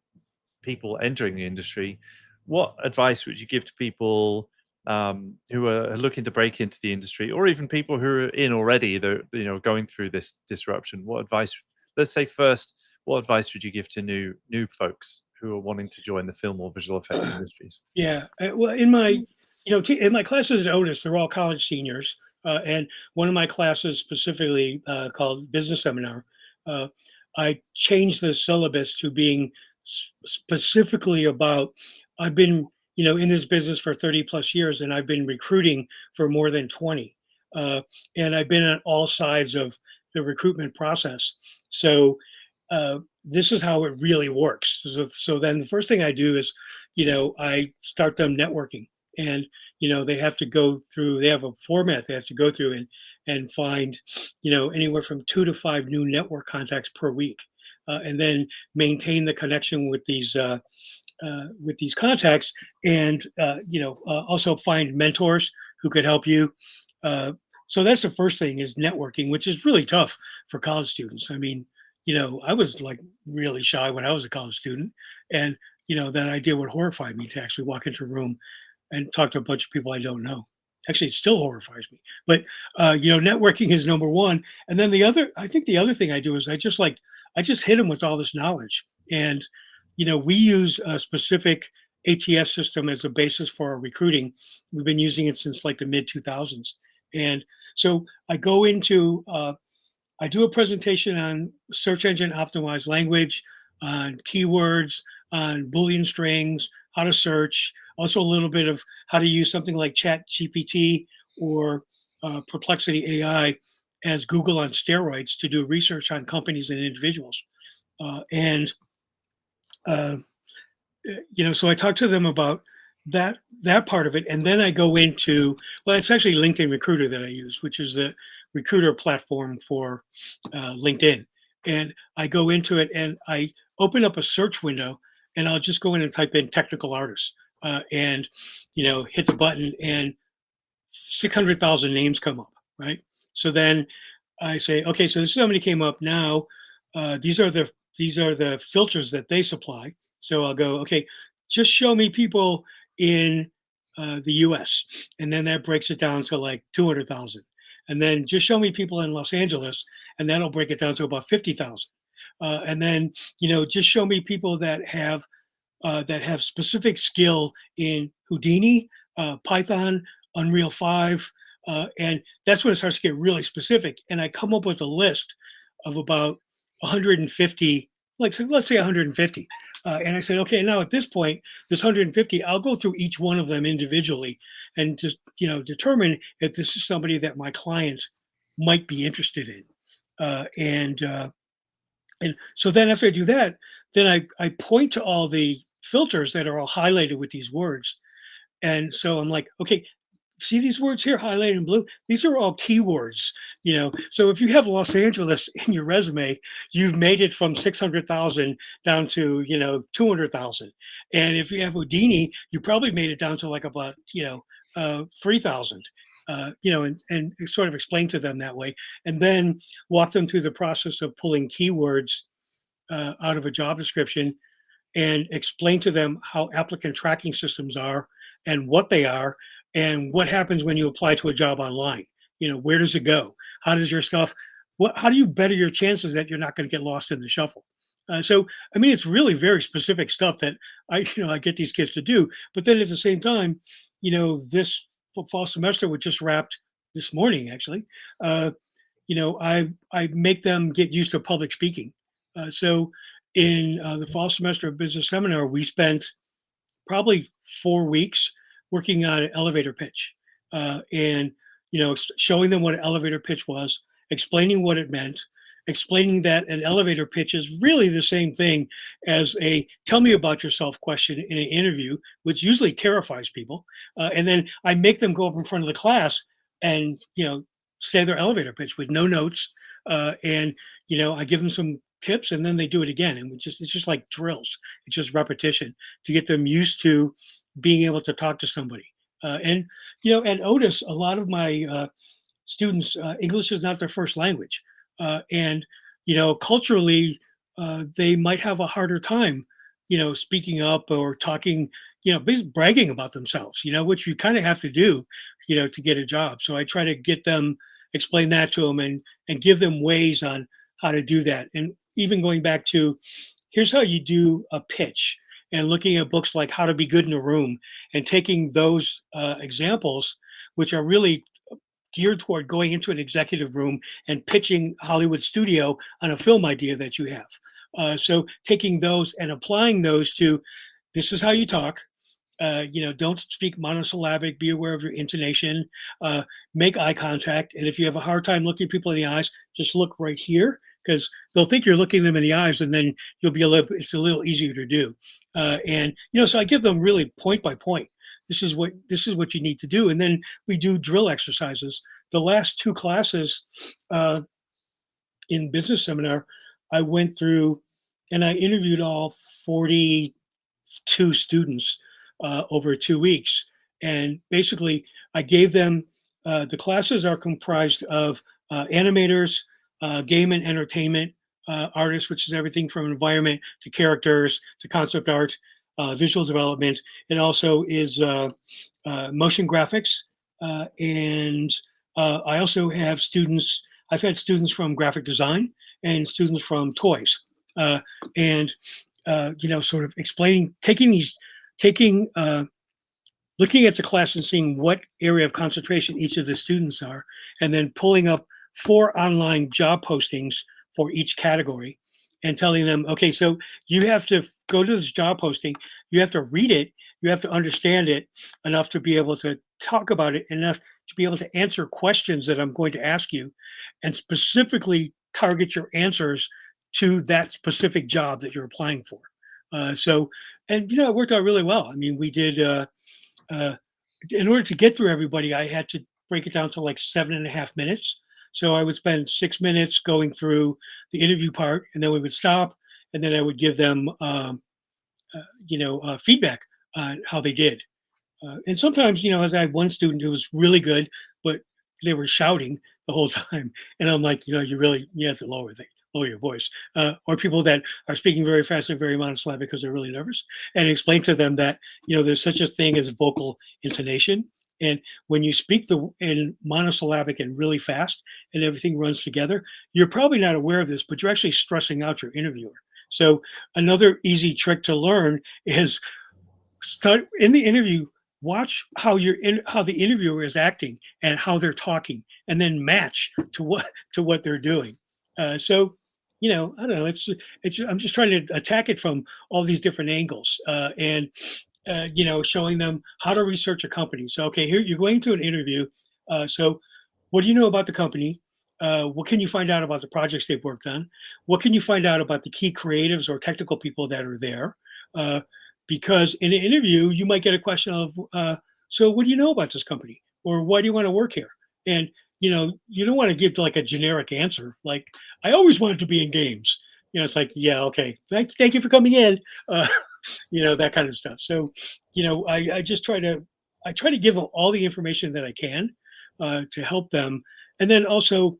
people entering the industry, what advice would you give to people who are looking to break into the industry, or even people who are in already, they're going through this disruption? What advice? Let's say first, what advice would you give to new folks who are wanting to join the film or visual effects industries? Yeah. Well, in my, in my classes at Otis, they're all college seniors. And one of my classes specifically called business seminar, uh, I changed the syllabus to being specifically about, I've been, in this business for 30 plus years, and I've been recruiting for more than 20. Uh, and I've been on all sides of the recruitment process. So this is how it really works. So then the first thing I do is, I start them networking, and they have to go through. They have a format they have to go through and find, anywhere from 2 to 5 new network contacts per week, and then maintain the connection with these contacts, and also find mentors who could help you. Uh, so that's the first thing is networking, which is really tough for college students. I mean, I was like really shy when I was a college student, and that idea would horrify me to actually walk into a room and talk to a bunch of people I don't know. Actually, it still horrifies me. But networking is number one, and then I think the other thing I do is I just hit them with all this knowledge, and we use a specific ATS system as a basis for our recruiting. We've been using it since like the mid 2000s, and so I do a presentation on search engine optimized language, on keywords, on Boolean strings, how to search, also a little bit of how to use something like Chat GPT or Perplexity AI as Google on steroids to do research on companies and individuals. And, uh, so I talk to them about that that part of it, and then I go into, well, it's actually LinkedIn Recruiter that I use, which is the recruiter platform for LinkedIn. And I go into it and I open up a search window, and I'll just go in and type in technical artists, and hit the button, and 600,000 names come up, right? So then I say, okay, so this is how many came up now. These are the filters that they supply. So I'll go, okay, just show me people in the U.S., and then that breaks it down to like 200,000, and then just show me people in Los Angeles, and that'll break it down to about 50,000, and then just show me people that have specific skill in Houdini, Python, Unreal 5, and that's when it starts to get really specific. And I come up with a list of about 150, like so let's say 150. And I said, okay, now at this point, this 150, I'll go through each one of them individually and just determine if this is somebody that my client might be interested in. And so then after I do that, then I point to all the filters that are all highlighted with these words. And so I'm like, okay, see these words here highlighted in blue? These are all keywords, So if you have Los Angeles in your resume, you've made it from 600,000 down to, 200,000. And if you have Houdini, you probably made it down to like about, 3,000. And sort of explain to them that way, and then walk them through the process of pulling keywords out of a job description, and explain to them how applicant tracking systems are and what they are and what happens when you apply to a job online. Where does it go? How does your stuff, how do you better your chances that you're not going to get lost in the shuffle? So, I mean, it's really very specific stuff that I get these kids to do. But then at the same time, this fall semester, which just wrapped this morning, actually, I make them get used to public speaking. So in the fall semester of business seminar, we spent probably 4 weeks working on an elevator pitch, and showing them what an elevator pitch was, explaining what it meant, explaining that an elevator pitch is really the same thing as a "tell me about yourself" question in an interview, which usually terrifies people. And then I make them go up in front of the class and say their elevator pitch with no notes, and I give them some tips, and then they do it again, and it's just like drills. It's just repetition to get them used to being able to talk to somebody. And at Otis, a lot of my students, English is not their first language, and culturally, they might have a harder time, speaking up or talking, bragging about themselves, which you kind of have to do, to get a job. So I try to get them, explain that to them, and give them ways on how to do that. And even going back to, here's how you do a pitch, and looking at books like How to Be Good in a Room, and taking those examples, which are really geared toward going into an executive room and pitching Hollywood studio on a film idea that you have. So taking those and applying those to, this is how you talk. Don't speak monosyllabic, be aware of your intonation, make eye contact. And if you have a hard time looking people in the eyes, just look right here, because they'll think you're looking them in the eyes, and then it's a little easier to do. So I give them really point by point. This is what you need to do. And then we do drill exercises. The last 2 classes in business seminar, I went through and I interviewed all 42 students over 2 weeks. And basically, I gave them, the classes are comprised of animators, game and entertainment artists, which is everything from environment to characters to concept art, visual development. It also is motion graphics. And I also have students, I've had students from graphic design and students from toys. Sort of explaining, looking at the class and seeing what area of concentration each of the students are, and then pulling up 4 online job postings for each category and telling them, okay, so you have to go to this job posting, you have to read it, you have to understand it enough to be able to talk about it, enough to be able to answer questions that I'm going to ask you, and specifically target your answers to that specific job that you're applying for. It worked out really well. I mean, we did uh, in order to get through everybody, I had to break it down to like 7.5 minutes. So I would spend 6 minutes going through the interview part, and then we would stop, and then I would give them, feedback on how they did. And sometimes, as I had one student who was really good, but they were shouting the whole time, and I'm like, you have to lower your voice. Or people that are speaking very fast and very monosyllabic because they're really nervous, and explain to them that there's such a thing as vocal intonation, and when you speak in monosyllabic and really fast, and everything runs together, you're probably not aware of this, but you're actually stressing out your interviewer. So another easy trick to learn is start in the interview, watch how the interviewer is acting and how they're talking, and then match to what they're doing. So I don't know, it's I'm just trying to attack it from all these different angles, and showing them how to research a company. So okay, here you're going to an interview. So what do you know about the company? What can you find out about the projects they've worked on? What can you find out about the key creatives or technical people that are there? Uh, because in an interview, you might get a question of, so what do you know about this company? Or why do you want to work here? And, you don't want to give like a generic answer. Like, I always wanted to be in games. It's like, yeah, okay. Thank you for coming in. Uh, that kind of stuff. So, I try to give them all the information that I can, to help them. And then also,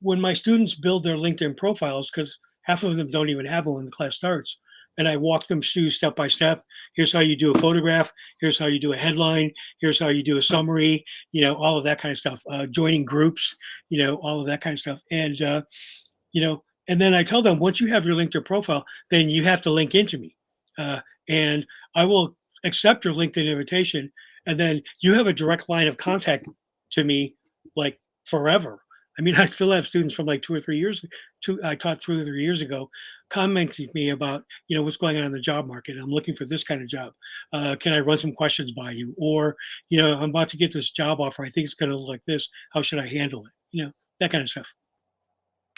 when my students build their LinkedIn profiles, because half of them don't even have one when the class starts, and I walk them through step by step. Here's how you do a photograph. Here's how you do a headline. Here's how you do a summary. All of that kind of stuff. Joining groups. All of that kind of stuff. And you know, and then I tell them, once you have your LinkedIn profile, then you have to link into me, and I will accept your LinkedIn invitation, and then you have a direct line of contact to me, like forever. I mean, I still have students from like 2 or 3 years, I taught 2 or 3 years ago, commenting to me about, what's going on in the job market. I'm looking for this kind of job. Can I run some questions by you? Or, I'm about to get this job offer. I think it's going to look like this. How should I handle it? That kind of stuff.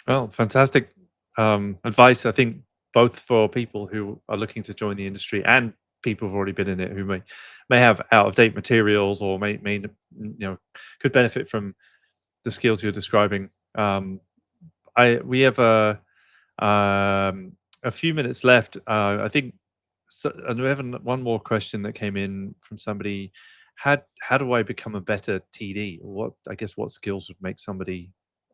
Well, fantastic advice. I think both for people who are looking to join the industry and people who've already been in it who may have out of date materials or may could benefit from the skills you're describing. I we have a few minutes left. I think, so, and we have one more question that came in from somebody. How do I become a better TD? What skills would make somebody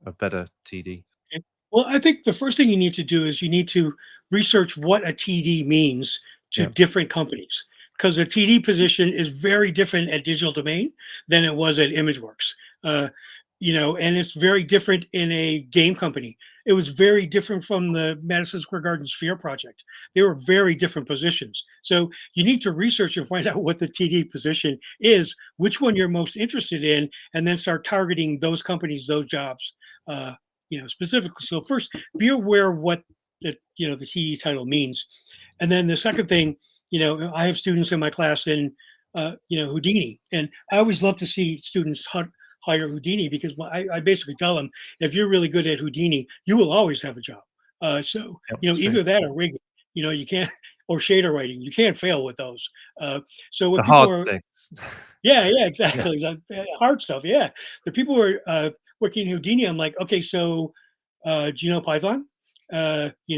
a better TD? Okay. Well, I think the first thing you need to do is you need to research what a TD means to Yeah. different companies, because a TD position is very different at Digital Domain than it was at ImageWorks. Uh, and it's very different in a game company. It was very different from the Madison Square Garden Sphere project. They were very different positions. So you need to research and find out what the TD position is, which one you're most interested in, and then start targeting those companies, those jobs. Specifically. So first, be aware of what the TE title means, and then the second thing, I have students in my class in Houdini, and I always love to see students hire Houdini, because I basically tell them, if you're really good at Houdini, you will always have a job. So Yep, that's true. either that or rigging. You can't, or shader writing. You can't fail with those. So when The people hard are, things. yeah, Yeah. exactly. The hard stuff. Yeah. The people who are working Houdini, I'm like, okay, so do you know Python? Do you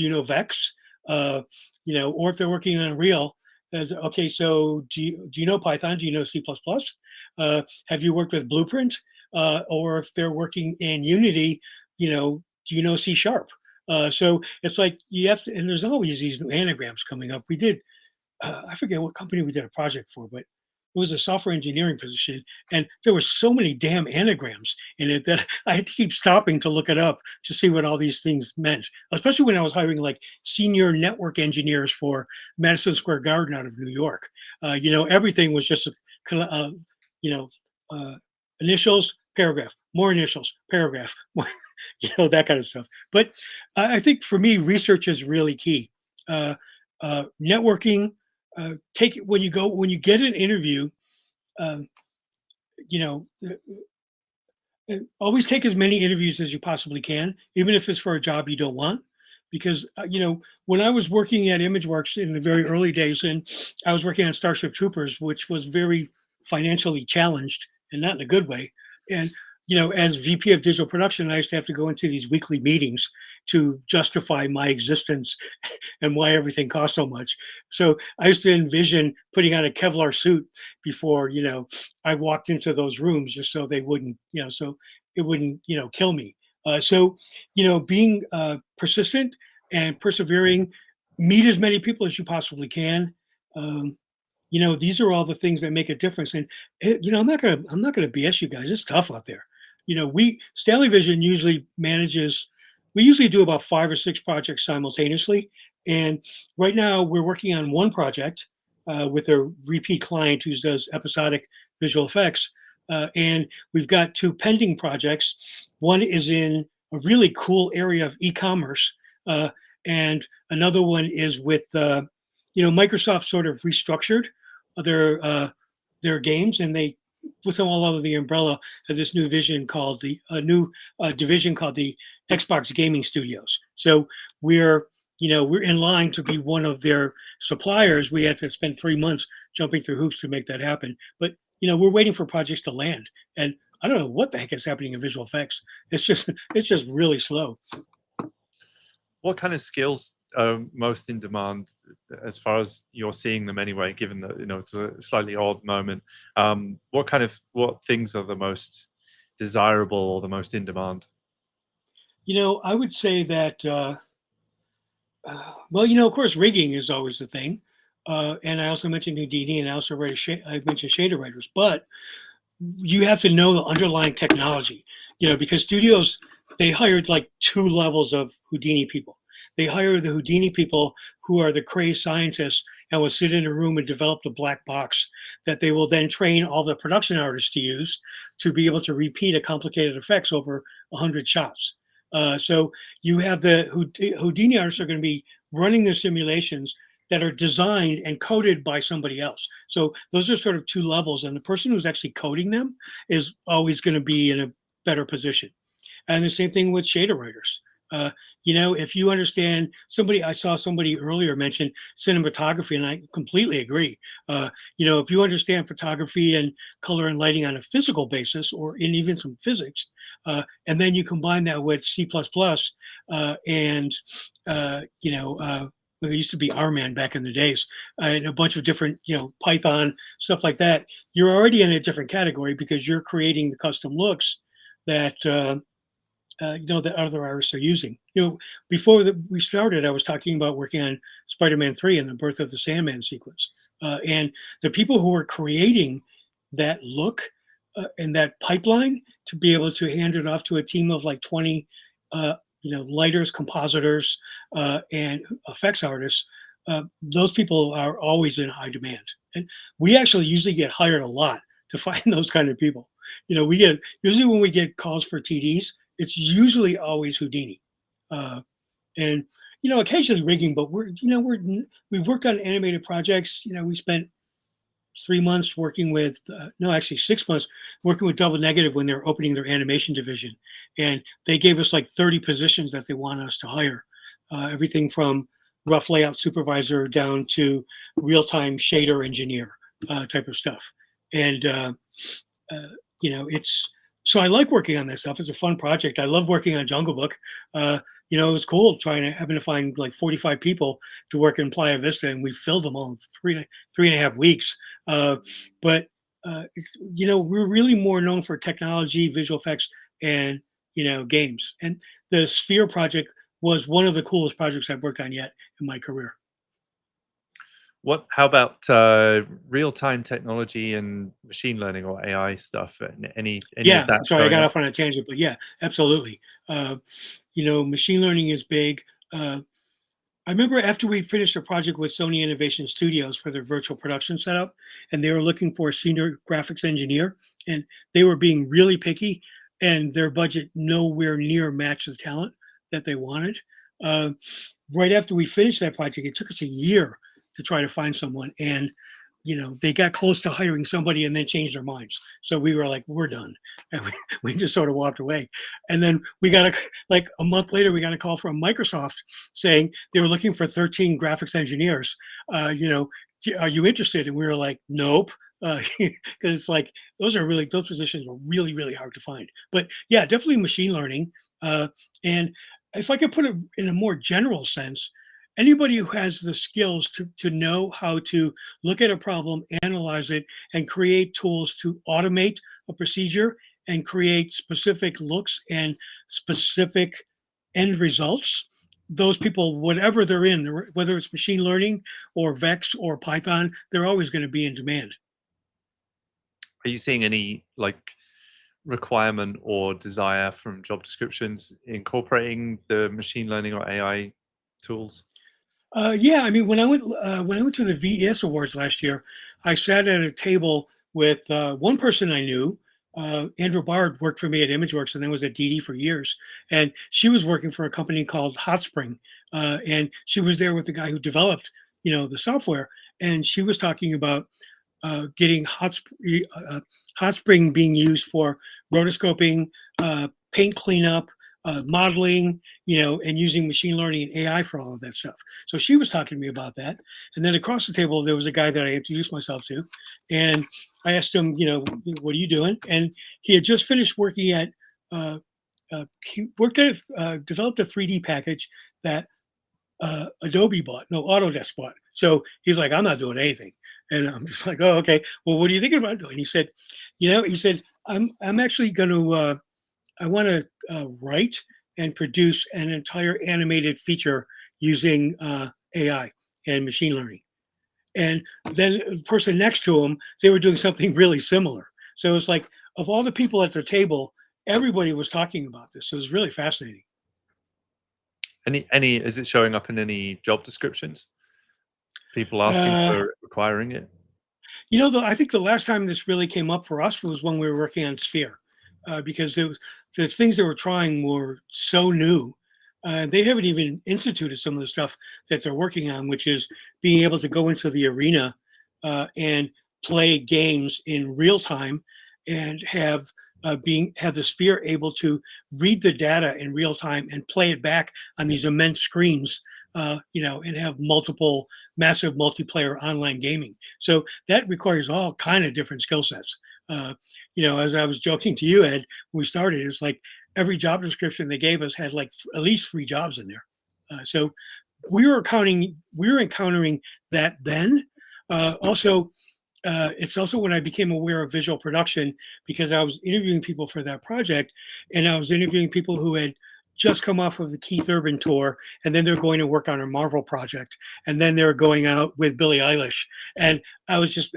know Vex? Or if they're working on Unreal, okay, so do you know Python? Do you know C++? Have you worked with Blueprint? Or if they're working in Unity, do you know C Sharp? So it's like you have to, and there's always these new anagrams coming up. We did, I forget what company we did a project for, but it was a software engineering position, and there were so many damn anagrams in it that I had to keep stopping to look it up to see what all these things meant. Especially when I was hiring like senior network engineers for Madison Square Garden out of New York. Everything was just you know, uh, initials, paragraph, more initials, paragraph, more, that kind of stuff. But I think for me, research is really key. Networking, take it when you get an interview, um, you know uh, always take as many interviews as you possibly can, even if it's for a job you don't want, because when I was working at ImageWorks in the very early days, and I was working on Starship Troopers, which was very financially challenged and not in a good way. And as VP of digital production, I used to have to go into these weekly meetings to justify my existence and why everything cost so much. So I used to envision putting on a Kevlar suit before I walked into those rooms, just so they wouldn't so it wouldn't kill me. So being persistent and persevering, meet as many people as you possibly can. Um, these are all the things that make a difference. And I'm not gonna BS you guys. It's tough out there. We StanleyVision usually manages. We usually do about 5 or 6 projects simultaneously. And right now we're working on one project with a repeat client who does episodic visual effects. And we've got 2 pending projects. One is in a really cool area of e-commerce, and another one is with Microsoft sort of restructured their games, and they put them all under the umbrella of this new vision called the new division called the Xbox Gaming Studios. So we're we're in line to be one of their suppliers. We had to spend 3 months jumping through hoops to make that happen. But we're waiting for projects to land, and I don't know what the heck is happening in visual effects. It's just really slow. What kind of skills are most in demand, as far as you're seeing them anyway? Given that it's a slightly odd moment, what things are the most desirable or the most in demand? I would say that well, of course, rigging is always the thing. And I also mentioned Houdini, and I also I mentioned shader writers. But you have to know the underlying technology, because studios, they hired like 2 levels of Houdini people. They hire the Houdini people who are the crazed scientists and will sit in a room and develop the black box that they will then train all the production artists to use to be able to repeat a complicated effects over 100 shots. So you have the Houdini artists are going to be running the simulations that are designed and coded by somebody else. So those are sort of 2 levels, and the person who's actually coding them is always going to be in a better position. And the same thing with shader writers. If you understand I saw somebody earlier mention cinematography, and I completely agree. If you understand photography and color and lighting on a physical basis, or in even some physics, and then you combine that with C++, and it used to be RMAN back in the days, and a bunch of different, Python, stuff like that, you're already in a different category because you're creating the custom looks that that other artists are using. Before we started, I was talking about working on Spider-Man 3 and the birth of the Sandman sequence. And the people who are creating that look and that pipeline to be able to hand it off to a team of like 20, lighters, compositors, and effects artists, those people are always in high demand. And we actually usually get hired a lot to find those kind of people. Usually when we get calls for TDs, it's usually always Houdini, and occasionally rigging. But we've worked on animated projects. We spent 3 months working with no, actually 6 months working with Double Negative when they're opening their animation division, and they gave us like 30 positions that they want us to hire, everything from rough layout supervisor down to real-time shader engineer type of stuff, and it's so I like working on that stuff. It's a fun project. I love working on Jungle Book. It was cool having to find like 45 people to work in Playa Vista, and we filled them all in 3.5 weeks. But we're really more known for technology, visual effects, and games. And the Sphere project was one of the coolest projects I've worked on yet in my career. How about real-time technology and machine learning or AI stuff? Any of Yeah, that sorry, I going got on? off on a tangent, but yeah, absolutely. Machine learning is big. I remember after we finished a project with Sony Innovation Studios for their virtual production setup, and they were looking for a senior graphics engineer, and they were being really picky, and their budget nowhere near matched the talent that they wanted. Uh, right after we finished that project, it took us a year to try to find someone, and they got close to hiring somebody and then changed their minds. So we were like, we're done. And we just sort of walked away. And then we got like a month later, we got a call from Microsoft saying they were looking for 13 graphics engineers. Are you interested? And we were like, nope. Because it's like those positions are really, really hard to find. But yeah, definitely machine learning. And if I could put it in a more general sense, anybody who has the skills to know how to look at a problem, analyze it, and create tools to automate a procedure and create specific looks and specific end results, those people, whatever they're in, whether it's machine learning or Vex or Python, they're always going to be in demand. Are you seeing any like requirement or desire from job descriptions incorporating the machine learning or AI tools? Yeah, I mean, when I went to the VES Awards last year, I sat at a table with one person I knew. Andrew Bard worked for me at ImageWorks and then was at DD for years. And she was working for a company called Hotspring, and she was there with the guy who developed, the software. And she was talking about getting hot spring being used for rotoscoping, paint cleanup, modeling, and using machine learning and AI for all of that stuff. So she was talking to me about that. And then across the table, there was a guy that I introduced myself to. And I asked him, what are you doing? And he had just finished working at, developed a 3D package that Adobe bought, no, Autodesk bought. So he's like, I'm not doing anything. And I'm just like, oh, okay. Well, what are you thinking about doing? He said, I'm actually going to, I want to write and produce an entire animated feature using AI and machine learning. And then the person next to him, they were doing something really similar. So it's like, of all the people at the table, everybody was talking about this. So it was really fascinating. Any is it showing up in any job descriptions? People asking Uh, for requiring it? I think the last time this really came up for us was when we were working on Sphere, because the things they were trying were so new. They haven't even instituted some of the stuff that they're working on, which is being able to go into the arena and play games in real time and have the Sphere able to read the data in real time and play it back on these immense screens, and have multiple massive multiplayer online gaming. So that requires all kind of different skill sets. As I was joking to you, Ed, when we started, it's like every job description they gave us had like at least 3 jobs in there. So we were encountering that then. It's also when I became aware of visual production because I was interviewing people for that project, and I was interviewing people who had just come off of the Keith Urban tour, and then they're going to work on a Marvel project, and then they're going out with Billie Eilish. And I just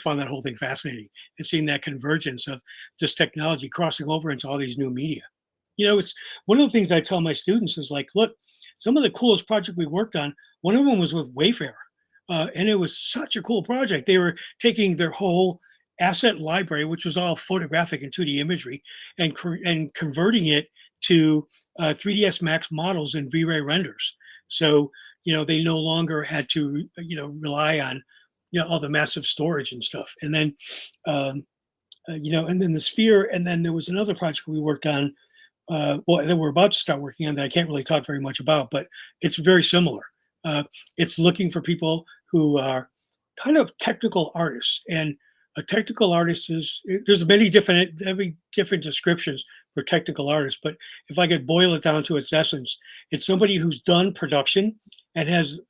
found that whole thing fascinating and seeing that convergence of this technology crossing over into all these new media. It's one of the things I tell my students is like, look, some of the coolest projects we worked on, one of them was with Wayfair. And it was such a cool project. They were taking their whole asset library, which was all photographic and 2D imagery, and converting it to 3ds Max models and V-Ray renders. So they no longer had to rely on all the massive storage and stuff. And then and then the Sphere, and then there was another project we worked on. That we're about to start working on that I can't really talk very much about, but it's very similar. It's looking for people who are kind of technical artists, and a technical artist there's many different descriptions for technical artists, but if I could boil it down to its essence, it's somebody who's done production and has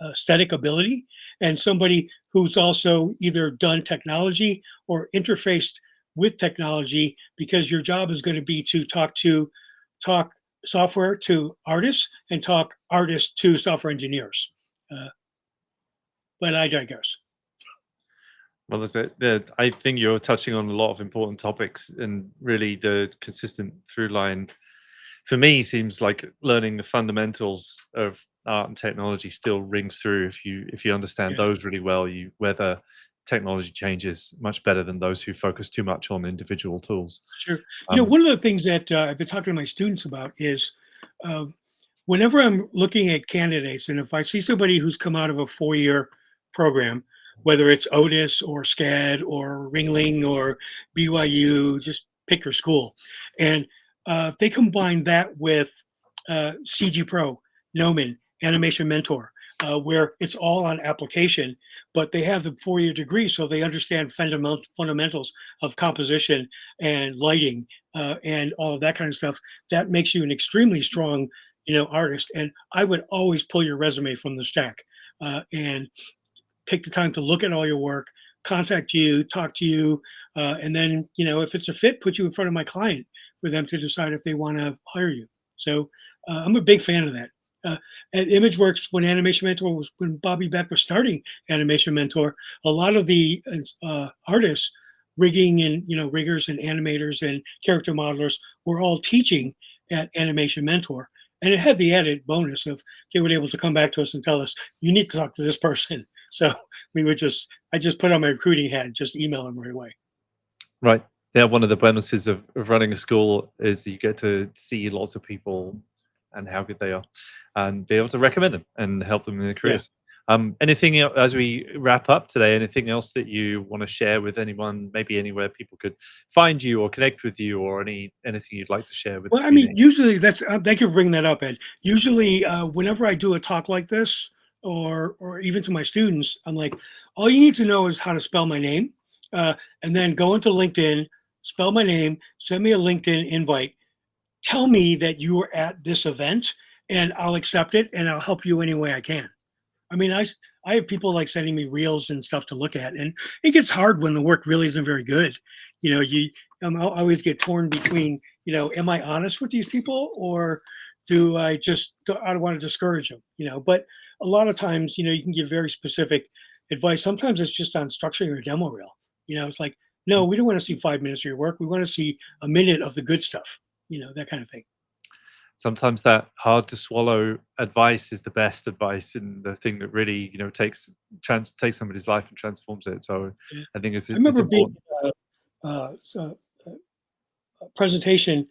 aesthetic ability, and somebody who's also either done technology or interfaced with technology, because your job is going to be to talk software to artists and talk artists to software engineers. But I digress. Well, I think you're touching on a lot of important topics, and really the consistent through line for me seems like learning the fundamentals of art and technology still rings through. If you understand Yeah, those really well, you weather technology changes much better than those who focus too much on individual tools. sure. Um, One of the things that I've been talking to my students about is uh, whenever I'm looking at candidates, and if I see somebody who's come out of a 4-year program, whether it's Otis or SCAD or Ringling or BYU, just pick your school. And they combine that with CG Pro, Gnomon, Animation Mentor, where it's all on application, but they have the 4-year degree, so they understand fundamentals of composition and lighting and all of that kind of stuff. That makes you an extremely strong, artist. And I would always pull your resume from the stack and take the time to look at all your work, contact you, talk to you, and then if it's a fit, put you in front of my client for them to decide if they want to hire you. So I'm a big fan of that. At ImageWorks, when Bobby Beck was starting Animation Mentor, a lot of the artists, rigging and riggers and animators and character modelers were all teaching at Animation Mentor, and it had the added bonus of they were able to come back to us and tell us you need to talk to this person. So I just put on my recruiting hat and just email them right away. Right. Yeah, one of the bonuses of running a school is you get to see lots of people and how good they are, and be able to recommend them and help them in their Yeah. careers. As we wrap up today, anything else that you want to share with anyone, maybe anywhere people could find you or connect with you, or anything you'd like to share with the Well, I mean, community? usually that's thank you for bringing that up, Ed. Usually, whenever I do a talk like this, or even to my students, I'm like, all you need to know is how to spell my name, and then go into LinkedIn, spell my name, send me a LinkedIn invite, tell me that you were at this event, and I'll accept it, and I'll help you any way I can. I mean, I have people like sending me reels and stuff to look at, and it gets hard when the work really isn't very good. You I always get torn between, am I honest with these people, or I don't want to discourage them, But a lot of times, you can give very specific advice. Sometimes it's just on structuring a demo reel. It's like, no, we don't want to see 5 minutes of your work. We want to see a minute of the good stuff. That kind of thing. Sometimes that hard to swallow advice is the best advice, and the thing that really takes somebody's life and transforms it. So Yeah. I think I it's remember being important. so presentation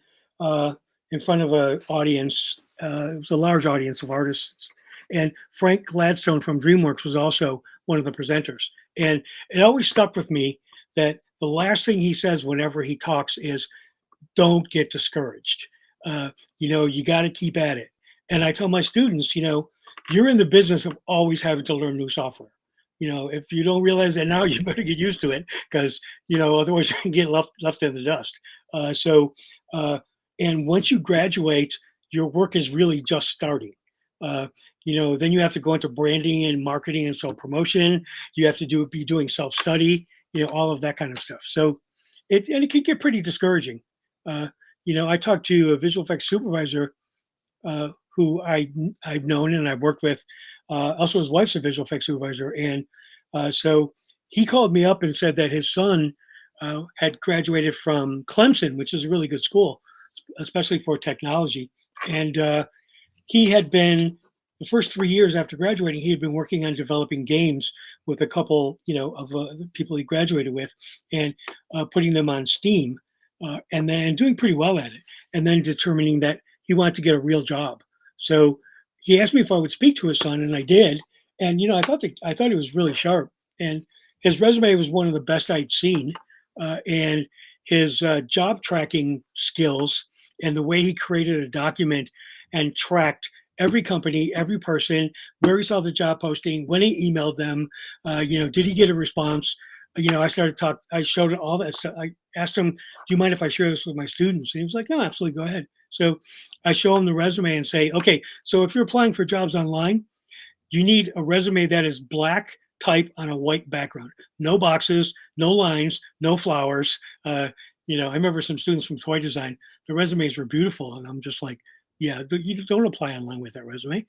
in front of an audience. It was a large audience of artists, and Frank Gladstone from DreamWorks was also one of the presenters. And it always stuck with me that the last thing he says whenever he talks is, "Don't get discouraged. You got to keep at it." And I tell my students, you're in the business of always having to learn new software. If you don't realize that now, you better get used to it because otherwise you can get left in the dust. So, and once you graduate, your work is really just starting. Uh, then you have to go into branding and marketing and self promotion. You have to be doing self study. All of that kind of stuff. So, it can get pretty discouraging. Uh, I talked to a visual effects supervisor who I've known and I've worked with. Also, his wife's a visual effects supervisor, and so he called me up and said that his son had graduated from Clemson, which is a really good school, especially for technology. And he had been the first 3 years after graduating, he had been working on developing games with a couple, of the people he graduated with, and putting them on Steam, and then doing pretty well at it, and then determining that he wanted to get a real job. So he asked me if I would speak to his son, and I did. And I thought he was really sharp, and his resume was one of the best I'd seen, and his job tracking skills and the way he created a document and tracked every company, every person, where he saw the job posting, when he emailed them, did he get a response? I showed him all that stuff. I asked him, do you mind if I share this with my students? And he was like, no, absolutely, go ahead. So I show him the resume and say, okay, so if you're applying for jobs online, you need a resume that is black type on a white background. No boxes, no lines, no flowers. I remember some students from toy design, the resumes were beautiful. And I'm just like, yeah, you don't apply online with that resume.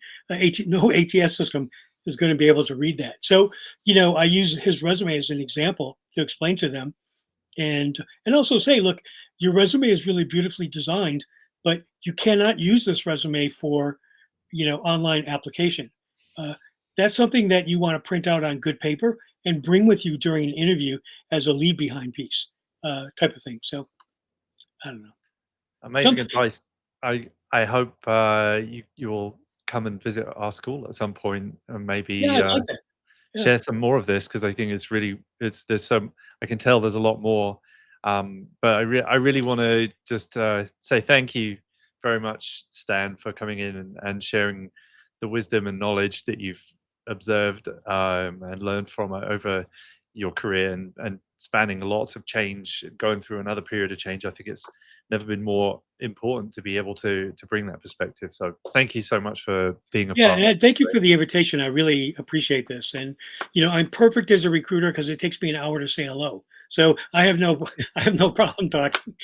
No ATS system is going to be able to read that. So, I use his resume as an example to explain to them, and also say, look, your resume is really beautifully designed, but you cannot use this resume for, online application. Uh, that's something that you want to print out on good paper and bring with you during an interview as a leave behind piece, type of thing. So I don't know. Amazing Something, advice. I hope you will come and visit our school at some point, and yeah, maybe I'd like that. Yeah. share some more of this because I think there's some I can tell there's a lot more. But I really want to just say thank you very much, Stan, for coming in and sharing the wisdom and knowledge that you've observed and learned from over your career and spanning lots of change, going through another period of change. I think it's never been more important to be able to bring that perspective. So thank you so much for being a Yeah, part. and thank you for the invitation. I really appreciate this. And I'm perfect as a recruiter because it takes me an hour to say hello. So I have no I have no problem talking.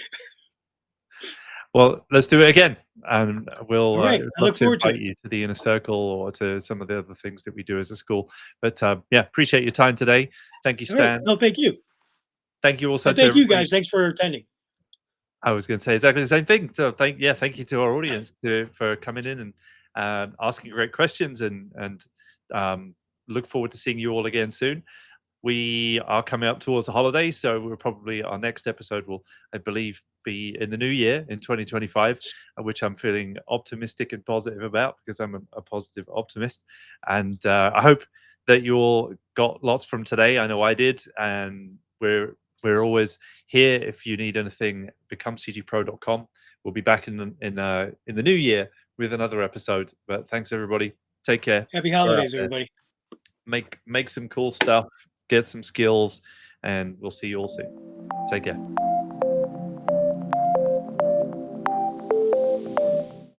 Well, let's do it again, and we'll All right. I love look to forward to invite it. you to the inner circle or to some of the other things that we do as a school. But yeah, appreciate your time today. Thank you, All right. Stan. No, thank you. Thank you also And to thank you everybody. guys. Thanks for attending. I was going to say exactly the same thing. So thank you to our audience for coming in and asking great questions and um, look forward to seeing you all again soon. We are coming up towards the holidays, so we're probably our next episode will, I believe, be in the new year in 2025, which I'm feeling optimistic and positive about because I'm a positive optimist, and I hope that you all got lots from today. I know I did, and we're always here if you need anything. BecomeCGPro.com. We'll be back in the new year with another episode. But thanks everybody. Take care. Happy Go out holidays, there, everybody. make some cool stuff, get some skills, and we'll see you all soon. Take care.